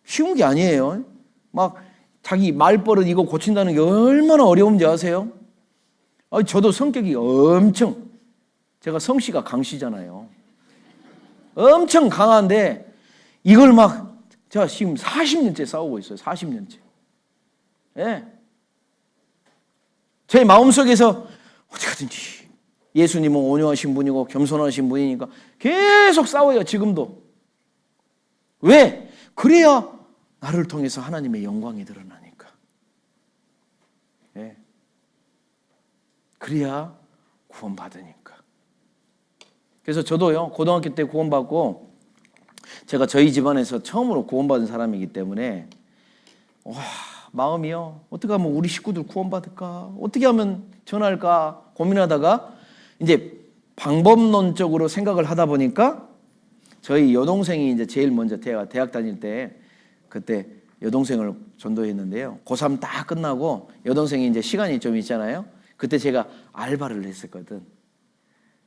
쉬운 게 아니에요. 막 자기 말버릇 이거 고친다는 게 얼마나 어려운지 아세요? 저도 성격이 제가 성씨가 강씨잖아요. 엄청 강한데 이걸 막 제가 지금 40년째 싸우고 있어요. 40년째. 제 마음속에서 어떻게든지 예수님은 온유하신 분이고 겸손하신 분이니까 계속 싸워요. 지금도. 왜? 그래야 나를 통해서 하나님의 영광이 드러나니까. 그래야 구원받으니까. 그래서 저도요 고등학교 때 구원받고 제가 저희 집안에서 처음으로 구원받은 사람이기 때문에 마음이요 어떻게 하면 우리 식구들 구원받을까, 어떻게 하면 전할까 고민하다가 이제 방법론적으로 생각을 하다 보니까 저희 여동생이 이제 제일 먼저 대학 다닐 때 그때 여동생을 전도했는데요. 고3 딱 끝나고 여동생이 이제 시간이 좀 있잖아요. 그때 제가 알바를 했었거든.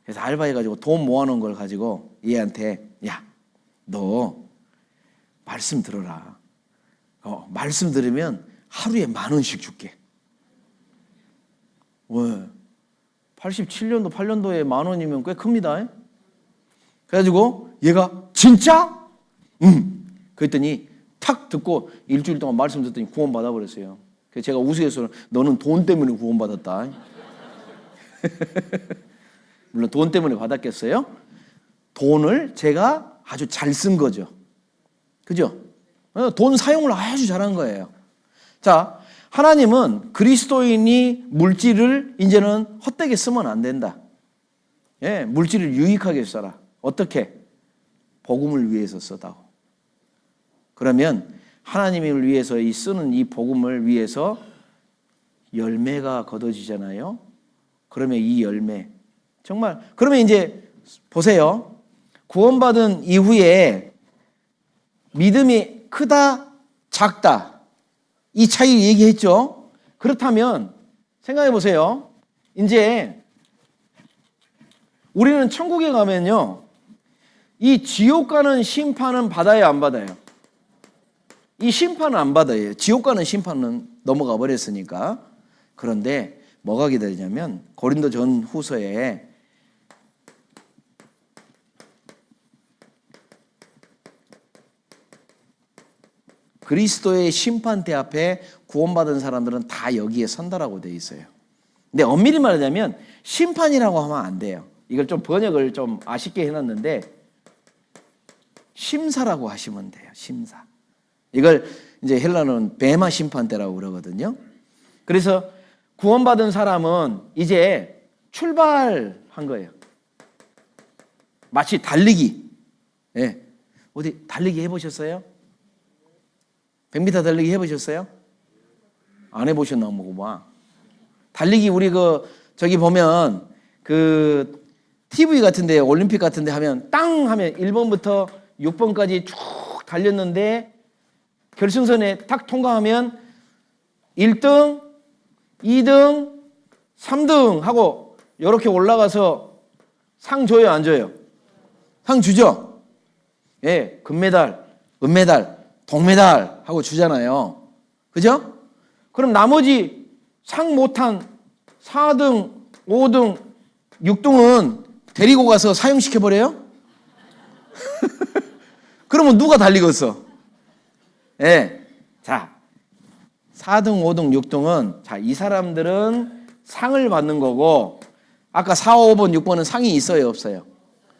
그래서 알바해가지고 돈 모아놓은 걸 가지고 얘한테 야, 너 말씀 들어라. 말씀 들으면 하루에 10,000원씩 줄게. 왜? 87년도 8년도에 10,000원이면 꽤 큽니다. 그래가지고 얘가 진짜? 그랬더니 탁 듣고 일주일 동안 말씀 듣더니 구원 받아버렸어요. 그래서 제가 우스갯소리로 너는 돈 때문에 구원받았다. 물론 돈 때문에 받았겠어요? 돈을 제가 아주 잘 쓴 거죠. 그죠? 돈 사용을 아주 잘한 거예요. 자, 하나님은 그리스도인이 물질을 이제는 헛되게 쓰면 안 된다. 예, 물질을 유익하게 써라. 어떻게? 복음을 위해서 써다오. 그러면 하나님을 위해서 이 쓰는 이 복음을 위해서 열매가 거둬지잖아요. 그러면 이 열매 정말 그러면 이제 보세요. 구원받은 이후에 믿음이 크다 작다 이 차이 얘기했죠. 그렇다면 생각해 보세요. 이제 우리는 천국에 가면요, 이 지옥 가는 심판은 받아야 안 받아요? 이 심판은 안 받아요. 지옥 가는 심판은 넘어가 버렸으니까. 그런데 뭐가 기다리냐면 고린도 전 후서에 그리스도의 심판대 앞에 구원받은 사람들은 다 여기에 선다라고 되어 있어요. 근데 엄밀히 말하자면 심판이라고 하면 안 돼요. 이걸 좀 번역을 좀 아쉽게 해놨는데 심사라고 하시면 돼요. 심사. 이걸 이제 헬라어는 베마 심판대라고 그러거든요. 그래서 구원받은 사람은 이제 출발한 거예요. 마치 달리기. 예. 어디 달리기 해보셨어요? 100m 달리기 해보셨어요? 안 해보셨나 보구만. 달리기 우리 저기 보면 TV 같은데 올림픽 같은데 하면 땅 하면 1번부터 6번까지 쭉 달렸는데 결승선에 딱 통과하면 1등, 2등, 3등 하고 이렇게 올라가서 상 줘요, 안 줘요? 상 주죠? 예, 금메달, 은메달, 동메달 하고 주잖아요. 그죠? 그럼 나머지 상 못한 4등, 5등, 6등은 데리고 가서 사형시켜버려요? 그러면 누가 달리겠어? 예. 자, 4등, 5등, 6등은 자, 이 사람들은 상을 받는 거고 아까 4, 5번, 6번은 상이 있어요, 없어요?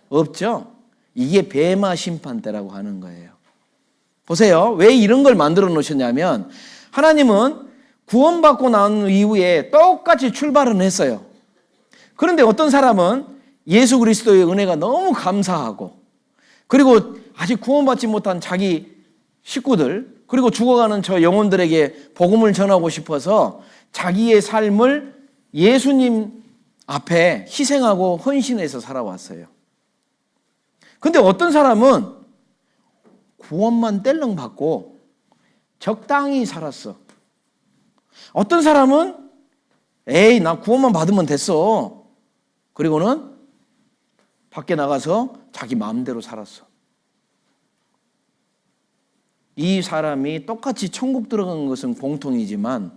없죠? 이게 베마 심판대라고 하는 거예요. 보세요. 왜 이런 걸 만들어 놓으셨냐면 하나님은 구원받고 난 이후에 똑같이 출발은 했어요. 그런데 어떤 사람은 예수 그리스도의 은혜가 너무 감사하고 그리고 아직 구원받지 못한 자기 식구들 그리고 죽어가는 저 영혼들에게 복음을 전하고 싶어서 자기의 삶을 예수님 앞에 희생하고 헌신해서 살아왔어요. 근데 어떤 사람은 구원만 뗄렁 받고 적당히 살았어. 어떤 사람은 에이, 나 구원만 받으면 됐어. 그리고는 밖에 나가서 자기 마음대로 살았어. 이 사람이 똑같이 천국 들어간 것은 공통이지만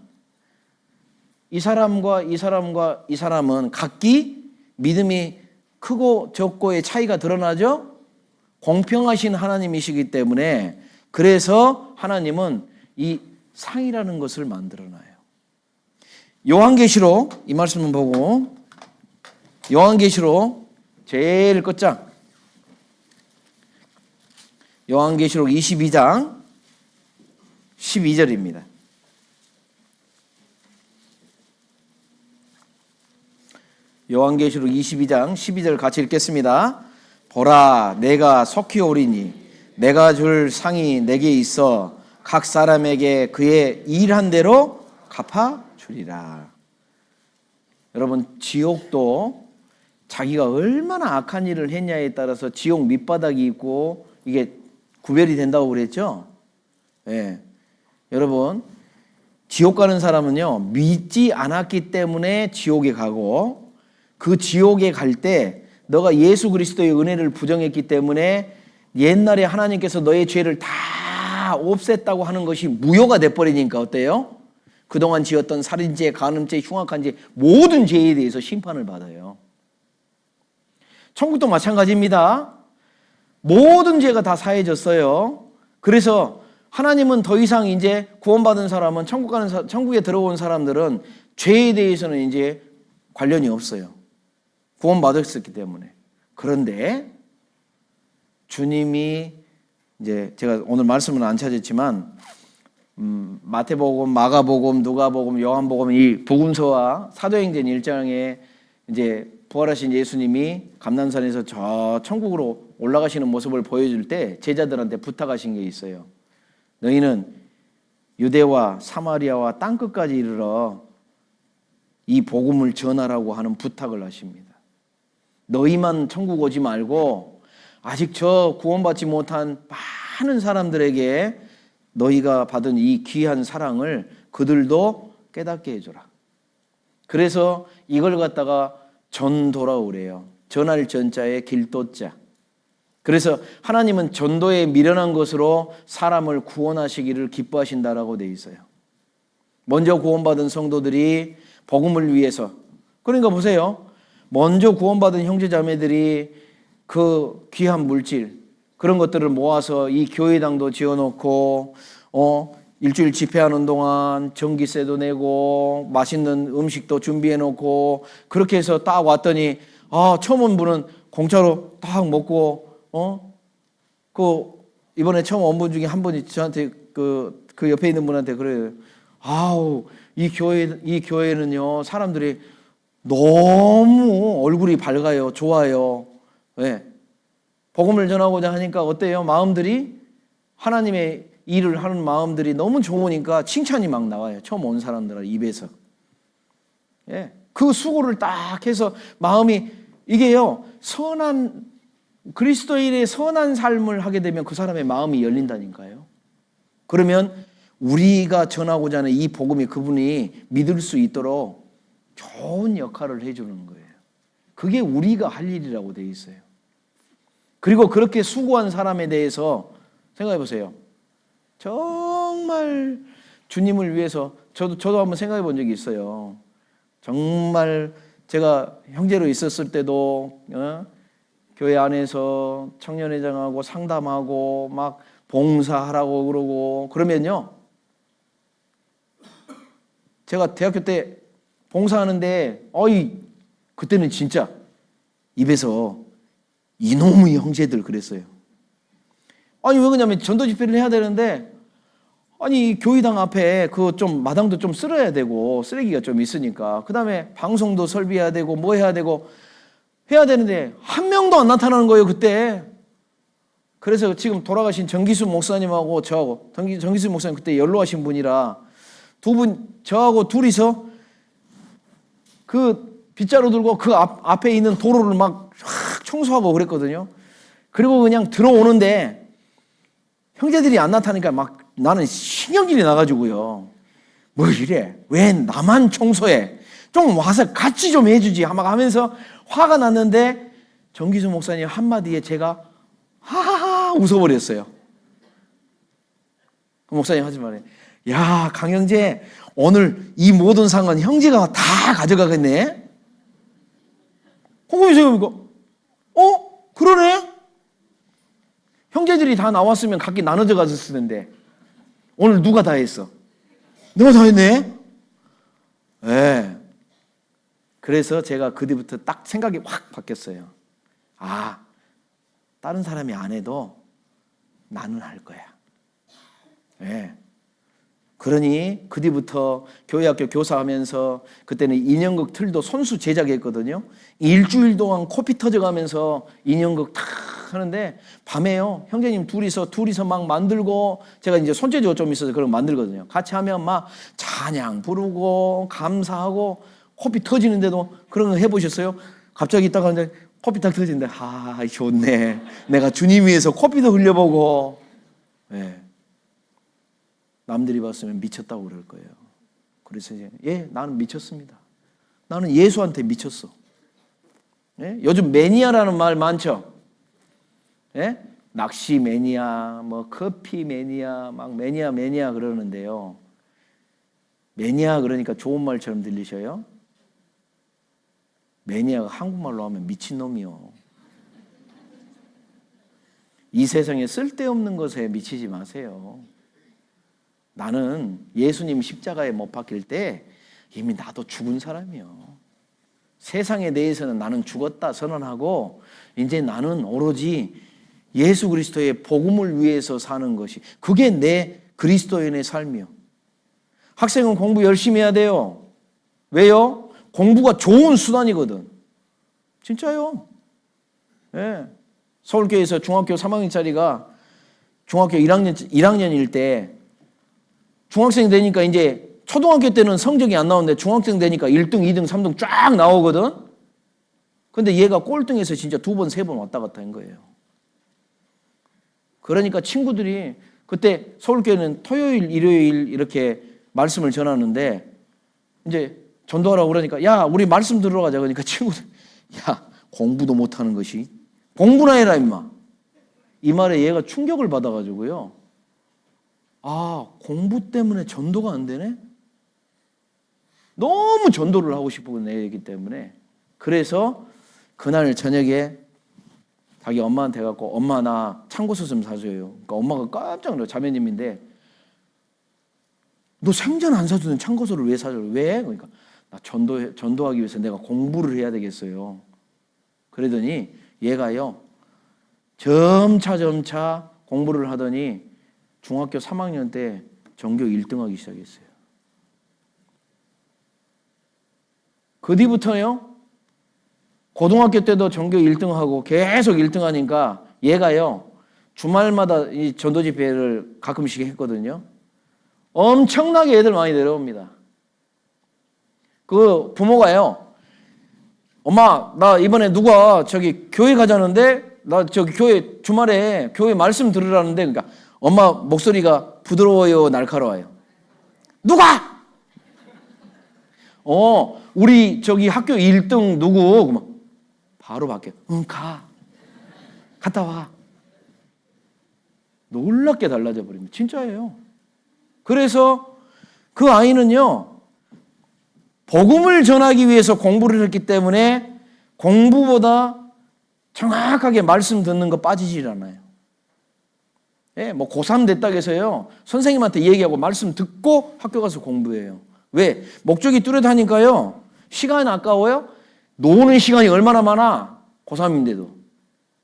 이 사람과 이 사람과 이 사람은 각기 믿음이 크고 적고의 차이가 드러나죠? 공평하신 하나님이시기 때문에 그래서 하나님은 이 상이라는 것을 만들어놔요. 요한계시록 이 말씀을 보고 요한계시록 제일 끝장 요한계시록 22장 12절입니다. 요한계시록 22장 12절 같이 읽겠습니다. 보라, 내가 속히 오리니 내가 줄 상이 내게 있어 각 사람에게 그의 일한 대로 갚아 주리라. 여러분, 지옥도 자기가 얼마나 악한 일을 했냐에 따라서 지옥 밑바닥이 있고 이게 구별이 된다고 그랬죠? 예. 여러분, 지옥 가는 사람은요, 믿지 않았기 때문에 지옥에 가고 그 지옥에 갈 때 너가 예수 그리스도의 은혜를 부정했기 때문에 옛날에 하나님께서 너의 죄를 다 없앴다고 하는 것이 무효가 돼버리니까 어때요? 그동안 지었던 살인죄, 간음죄, 흉악한 죄 모든 죄에 대해서 심판을 받아요. 천국도 마찬가지입니다. 모든 죄가 다 사해졌어요. 그래서 하나님은 더 이상 이제 구원받은 사람은 천국에 들어온 사람들은 죄에 대해서는 이제 관련이 없어요. 구원받았었기 때문에. 그런데 주님이 이제 제가 오늘 말씀은 안 찾았지만 마태복음, 마가복음, 누가복음, 요한복음 이 복음서와 사도행전 1장에 이제 부활하신 예수님이 감람산에서 저 천국으로 올라가시는 모습을 보여줄 때 제자들한테 부탁하신 게 있어요. 너희는 유대와 사마리아와 땅끝까지 이르러 이 복음을 전하라고 하는 부탁을 하십니다. 너희만 천국 오지 말고 아직 저 구원받지 못한 많은 사람들에게 너희가 받은 이 귀한 사랑을 그들도 깨닫게 해줘라. 그래서 이걸 갖다가 전도라고 전할 전자에 길도자. 그래서 하나님은 전도에 미련한 것으로 사람을 구원하시기를 기뻐하신다라고 돼 있어요. 먼저 구원받은 성도들이 복음을 위해서, 그러니까 보세요. 먼저 구원받은 형제자매들이 그 귀한 물질 그런 것들을 모아서 이 교회당도 지어놓고 일주일 집회하는 동안 전기세도 내고 맛있는 음식도 준비해놓고 그렇게 해서 딱 왔더니 처음 온 분은 공짜로 딱 먹고 이번에 처음 온 분 중에 한 분이 저한테 그 옆에 있는 분한테 그래요. 이 교회는요 사람들이 너무 얼굴이 밝아요, 좋아요. 왜? 복음을 전하고자 하니까 어때요? 마음들이 하나님의 일을 하는 마음들이 너무 좋으니까 칭찬이 막 나와요. 처음 온 사람들 입에서. 예. 그 수고를 딱 해서 마음이 이게요 그리스도인의 선한 삶을 하게 되면 그 사람의 마음이 열린다니까요. 그러면 우리가 전하고자 하는 이 복음이 그분이 믿을 수 있도록 좋은 역할을 해주는 거예요. 그게 우리가 할 일이라고 돼 있어요. 그리고 그렇게 수고한 사람에 대해서 생각해 보세요. 정말 주님을 위해서 저도 한번 생각해 본 적이 있어요. 정말 제가 형제로 있었을 때도 교회 안에서 청년회장하고 상담하고 막 봉사하라고 그러고 그러면요. 제가 대학교 때 봉사하는데 그때는 진짜 입에서 이놈의 형제들 그랬어요. 왜 그러냐면 전도 집회를 해야 되는데 교회당 앞에 좀 마당도 좀 쓸어야 되고 쓰레기가 좀 있으니까 그다음에 방송도 설비해야 되고 뭐 해야 되고 해야 되는데 한 명도 안 나타나는 거예요 그때. 그래서 지금 돌아가신 정기수 목사님하고 저하고 정기수 목사님 그때 연로하신 분이라 두 분 저하고 둘이서 그 빗자루 들고 그 앞에 있는 도로를 막 청소하고 그랬거든요. 그리고 그냥 들어오는데 형제들이 안 나타나니까 막 나는 신경질이 나가지고요. 뭐 이래? 왜 나만 청소해? 좀 와서 같이 좀 해주지 막 하면서 화가 났는데 정기수 목사님 한마디에 제가 하하하 웃어버렸어요. 그 목사님 하지 말아요. 야 강형제 오늘 이 모든 상은 형제가 다 가져가겠네. 궁금해서요 이거. 그러네. 형제들이 다 나왔으면 각기 나눠져 갔을 텐데 오늘 누가 다 했어? 내가 다 했네. 네. 그래서 제가 그 뒤부터 딱 생각이 확 바뀌었어요. 다른 사람이 안 해도 나는 할 거야. 네. 그러니 그 뒤부터 교회학교 교사하면서 그때는 인형극 틀도 손수 제작했거든요. 일주일 동안 코피 터져가면서 인형극 탁 하는데 밤에요 형제님 둘이서 막 만들고 제가 이제 손재주가 좀 있어서 그런 거 만들거든요. 같이 하면 막 찬양 부르고 감사하고 코피 터지는데도 그런 거 해보셨어요? 갑자기 있다가 이제 코피 딱 터지는데 좋네. 내가 주님 위해서 코피도 흘려보고. 네. 남들이 봤으면 미쳤다고 그럴 거예요. 그래서 이제 나는 미쳤습니다. 나는 예수한테 미쳤어. 예? 요즘 매니아라는 말 많죠. 예? 낚시 매니아, 뭐 커피 매니아, 막 매니아 그러는데요. 매니아 그러니까 좋은 말처럼 들리셔요. 매니아가 한국말로 하면 미친놈이요. 이 세상에 쓸데없는 것에 미치지 마세요. 나는 예수님 십자가에 못 박힐 때 이미 나도 죽은 사람이요. 세상에 대해서는 나는 죽었다 선언하고 이제 나는 오로지 예수 그리스도의 복음을 위해서 사는 것이, 그게 내 그리스도인의 삶이요. 학생은 공부 열심히 해야 돼요. 왜요? 공부가 좋은 수단이거든. 진짜요. 예. 서울교회에서 중학교 3학년짜리가 중학교 1학년일 때 중학생 되니까 이제 초등학교 때는 성적이 안 나오는데 중학생 되니까 1등, 2등, 3등 쫙 나오거든. 근데 얘가 꼴등에서 진짜 2번, 3번 왔다 갔다 한 거예요. 그러니까 친구들이 그때 서울교회는 토요일, 일요일 이렇게 말씀을 전하는데 이제 전도하라고 그러니까 야, 우리 말씀 들으러 가자. 그러니까 친구들, 야, 공부도 못하는 것이 공부나 해라 임마. 이 말에 얘가 충격을 받아가지고요. 아, 공부 때문에 전도가 안 되네? 너무 전도를 하고 싶은 애이기 때문에. 그래서 그날 저녁에 자기 엄마한테 가고 엄마 나 참고서 좀 사줘요. 그러니까 엄마가 깜짝 놀라. 자매님인데 너 생전 안 사주는 참고서를 왜 사줘? 왜? 그러니까 나 전도하기 위해서 내가 공부를 해야 되겠어요. 그러더니 얘가요 점차 공부를 하더니 중학교 3학년 때 전교 1등하기 시작했어요. 그 뒤부터요 고등학교 때도 전교 1등하고 계속 1등하니까 얘가요 주말마다 이 전도 집회를 가끔씩 했거든요. 엄청나게 애들 많이 내려옵니다. 그 부모가요, 엄마 나 이번에 누가 저기 교회 가자는데 나 저기 교회 주말에 교회 말씀 들으라는데, 그러니까 엄마 목소리가 부드러워요 날카로워요. 누가? 우리 저기 학교 1등 누구? 그러면 바로 밖에 응 갔다 와. 놀랍게 달라져 버립니다. 진짜예요. 그래서 그 아이는요 복음을 전하기 위해서 공부를 했기 때문에 공부보다 정확하게 말씀 듣는 거 빠지질 않아요. 예, 뭐 고3 됐다고 해서요 선생님한테 얘기하고 말씀 듣고 학교 가서 공부해요. 왜? 목적이 뚜렷하니까요. 시간 아까워요? 노는 시간이 얼마나 많아? 고3인데도.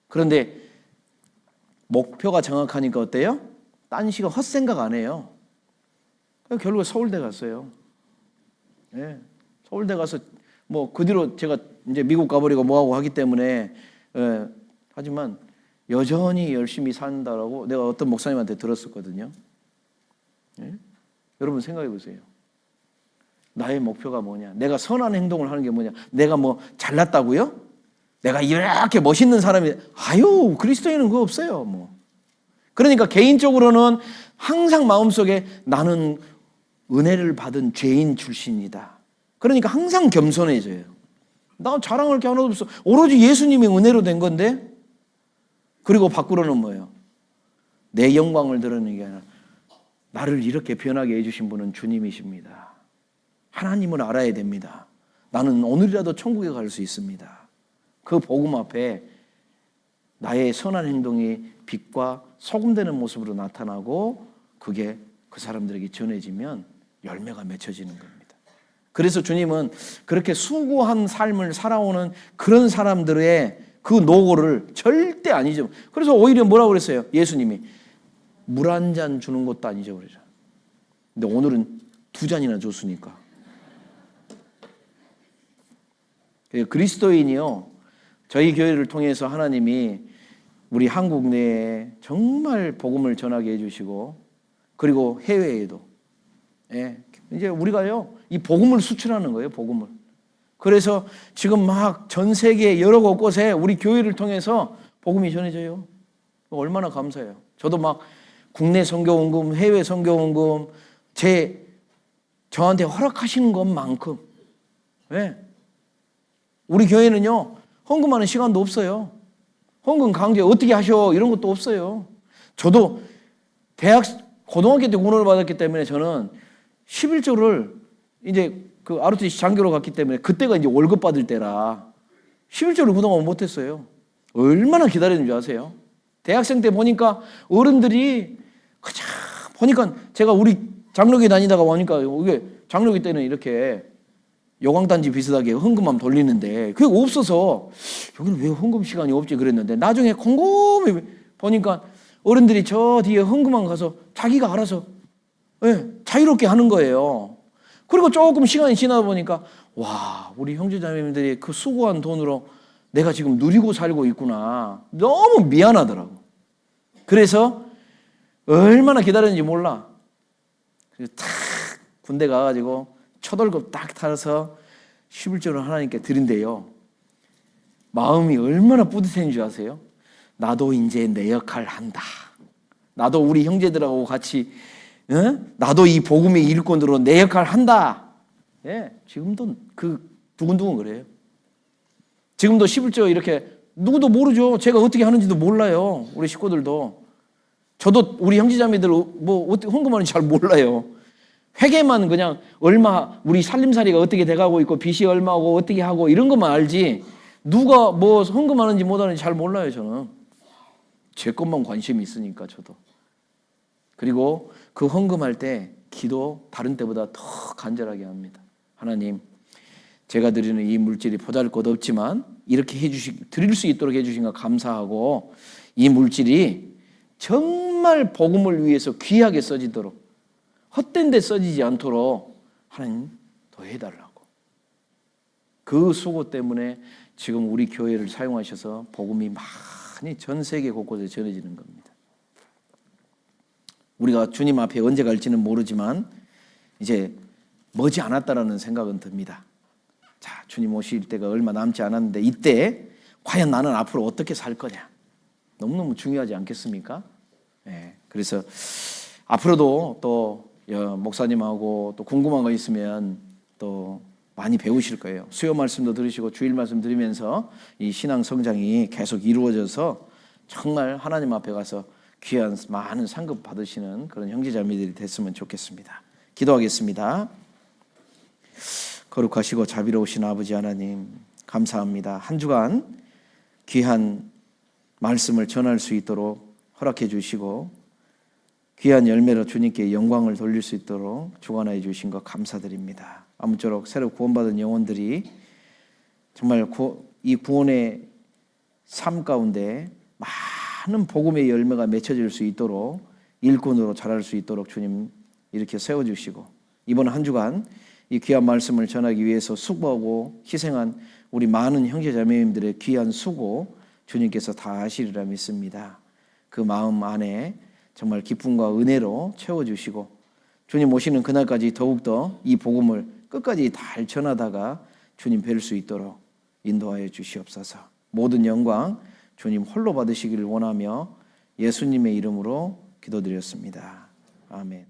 그런데 목표가 정확하니까 어때요? 딴 시간 헛생각 안 해요. 결국에 서울대 갔어요. 예, 서울대 가서 뭐 그 뒤로 제가 이제 미국 가버리고 뭐하고 하기 때문에 하지만 여전히 열심히 산다라고 내가 어떤 목사님한테 들었었거든요. 예? 여러분 생각해 보세요. 나의 목표가 뭐냐? 내가 선한 행동을 하는 게 뭐냐? 내가 뭐 잘났다고요? 내가 이렇게 멋있는 사람이 아유 그리스도인은 그거 없어요. 뭐 그러니까 개인적으로는 항상 마음속에 나는 은혜를 받은 죄인 출신이다. 그러니까 항상 겸손해져요. 나 자랑할 게 하나도 없어. 오로지 예수님이 은혜로 된 건데. 그리고 밖으로는 뭐예요? 내 영광을 드러내는 게 아니라 나를 이렇게 변하게 해주신 분은 주님이십니다. 하나님을 알아야 됩니다. 나는 오늘이라도 천국에 갈 수 있습니다. 그 복음 앞에 나의 선한 행동이 빛과 소금 되는 모습으로 나타나고 그게 그 사람들에게 전해지면 열매가 맺혀지는 겁니다. 그래서 주님은 그렇게 수고한 삶을 살아오는 그런 사람들의 그 노고를 절대 안 잊어. 그래서 오히려 뭐라고 그랬어요? 예수님이 물 한 잔 주는 것도 안 잊어버리자. 근데 오늘은 2잔이나 줬으니까. 그리스도인이요, 저희 교회를 통해서 하나님이 우리 한국 내에 정말 복음을 전하게 해주시고, 그리고 해외에도, 이제 우리가요 이 복음을 수출하는 거예요. 복음을. 그래서 지금 막 전 세계 여러 곳곳에 우리 교회를 통해서 복음이 전해져요. 얼마나 감사해요. 저도 막 국내 선교원금, 해외 선교원금 저한테 허락하시는 것만큼, 우리 교회는요 헌금하는 시간도 없어요. 헌금 강제 어떻게 하셔 이런 것도 없어요. 저도 고등학교 때 군원을 받았기 때문에 저는 11조를 이제 그 ROTC 장교로 갔기 때문에 그때가 이제 월급 받을 때라 11조를 그동안 못했어요. 얼마나 기다렸는지 아세요? 대학생 때 보니까 어른들이 그냥 보니까 제가 우리 장로교 다니다가 오니까 이게 장로교 때는 이렇게 요강단지 비슷하게 헌금함 돌리는데 그게 없어서 여기는 왜 헌금 시간이 없지 그랬는데 나중에 곰곰이 보니까 어른들이 저 뒤에 헌금함 가서 자기가 알아서 자유롭게 하는 거예요. 그리고 조금 시간이 지나다 보니까 와, 우리 형제자매님들이 그 수고한 돈으로 내가 지금 누리고 살고 있구나. 너무 미안하더라고. 그래서 얼마나 기다렸는지 몰라. 그래서 탁 군대 가가지고 초월급 딱 타서 11조를 하나님께 드린대요. 마음이 얼마나 뿌듯했는 줄 아세요? 나도 이제 내 역할 한다. 나도 우리 형제들하고 같이 나도 이 복음의 일꾼으로 내 역할 한다. 지금도 그 두근두근 그래요. 지금도 11조 이렇게 누구도 모르죠. 제가 어떻게 하는지도 몰라요. 우리 식구들도. 저도 우리 형제자매들 뭐 어떻게 헌금하는지 잘 몰라요. 회계만 그냥 얼마 우리 살림살이가 어떻게 돼가고 있고 빚이 얼마고 어떻게 하고 이런 것만 알지 누가 뭐 헌금하는지 못하는지 잘 몰라요. 저는 제 것만 관심이 있으니까 저도. 그리고 그 헌금할 때 기도 다른 때보다 더 간절하게 합니다. 하나님, 제가 드리는 이 물질이 보잘것없지만 이렇게 드릴 수 있도록 해주신 거 감사하고 이 물질이 정말 복음을 위해서 귀하게 써지도록 헛된 데 써지지 않도록 하나님 더 해달라고. 그 수고 때문에 지금 우리 교회를 사용하셔서 복음이 많이 전 세계 곳곳에 전해지는 겁니다. 우리가 주님 앞에 언제 갈지는 모르지만 이제 머지 않았다라는 생각은 듭니다. 자, 주님 오실 때가 얼마 남지 않았는데 이때 과연 나는 앞으로 어떻게 살 거냐. 너무너무 중요하지 않겠습니까? 그래서 앞으로도 또 목사님하고 또 궁금한 거 있으면 또 많이 배우실 거예요. 수요 말씀도 들으시고 주일 말씀 들으면서 이 신앙 성장이 계속 이루어져서 정말 하나님 앞에 가서 귀한 많은 상급 받으시는 그런 형제자매들이 됐으면 좋겠습니다. 기도하겠습니다. 거룩하시고 자비로우신 아버지 하나님 감사합니다. 한 주간 귀한 말씀을 전할 수 있도록 허락해 주시고 귀한 열매로 주님께 영광을 돌릴 수 있도록 주관하여 주신 것 감사드립니다. 아무쪼록 새로 구원받은 영혼들이 정말 이 구원의 삶 가운데 많은 복음의 열매가 맺혀질 수 있도록 일꾼으로 자랄 수 있도록 주님 이렇게 세워주시고 이번 한 주간 이 귀한 말씀을 전하기 위해서 수고하고 희생한 우리 많은 형제자매님들의 귀한 수고 주님께서 다 하시리라 믿습니다. 그 마음 안에 정말 기쁨과 은혜로 채워주시고 주님 오시는 그날까지 더욱더 이 복음을 끝까지 잘 전하다가 주님 뵐 수 있도록 인도하여 주시옵소서. 모든 영광 주님 홀로 받으시기를 원하며 예수님의 이름으로 기도드렸습니다. 아멘.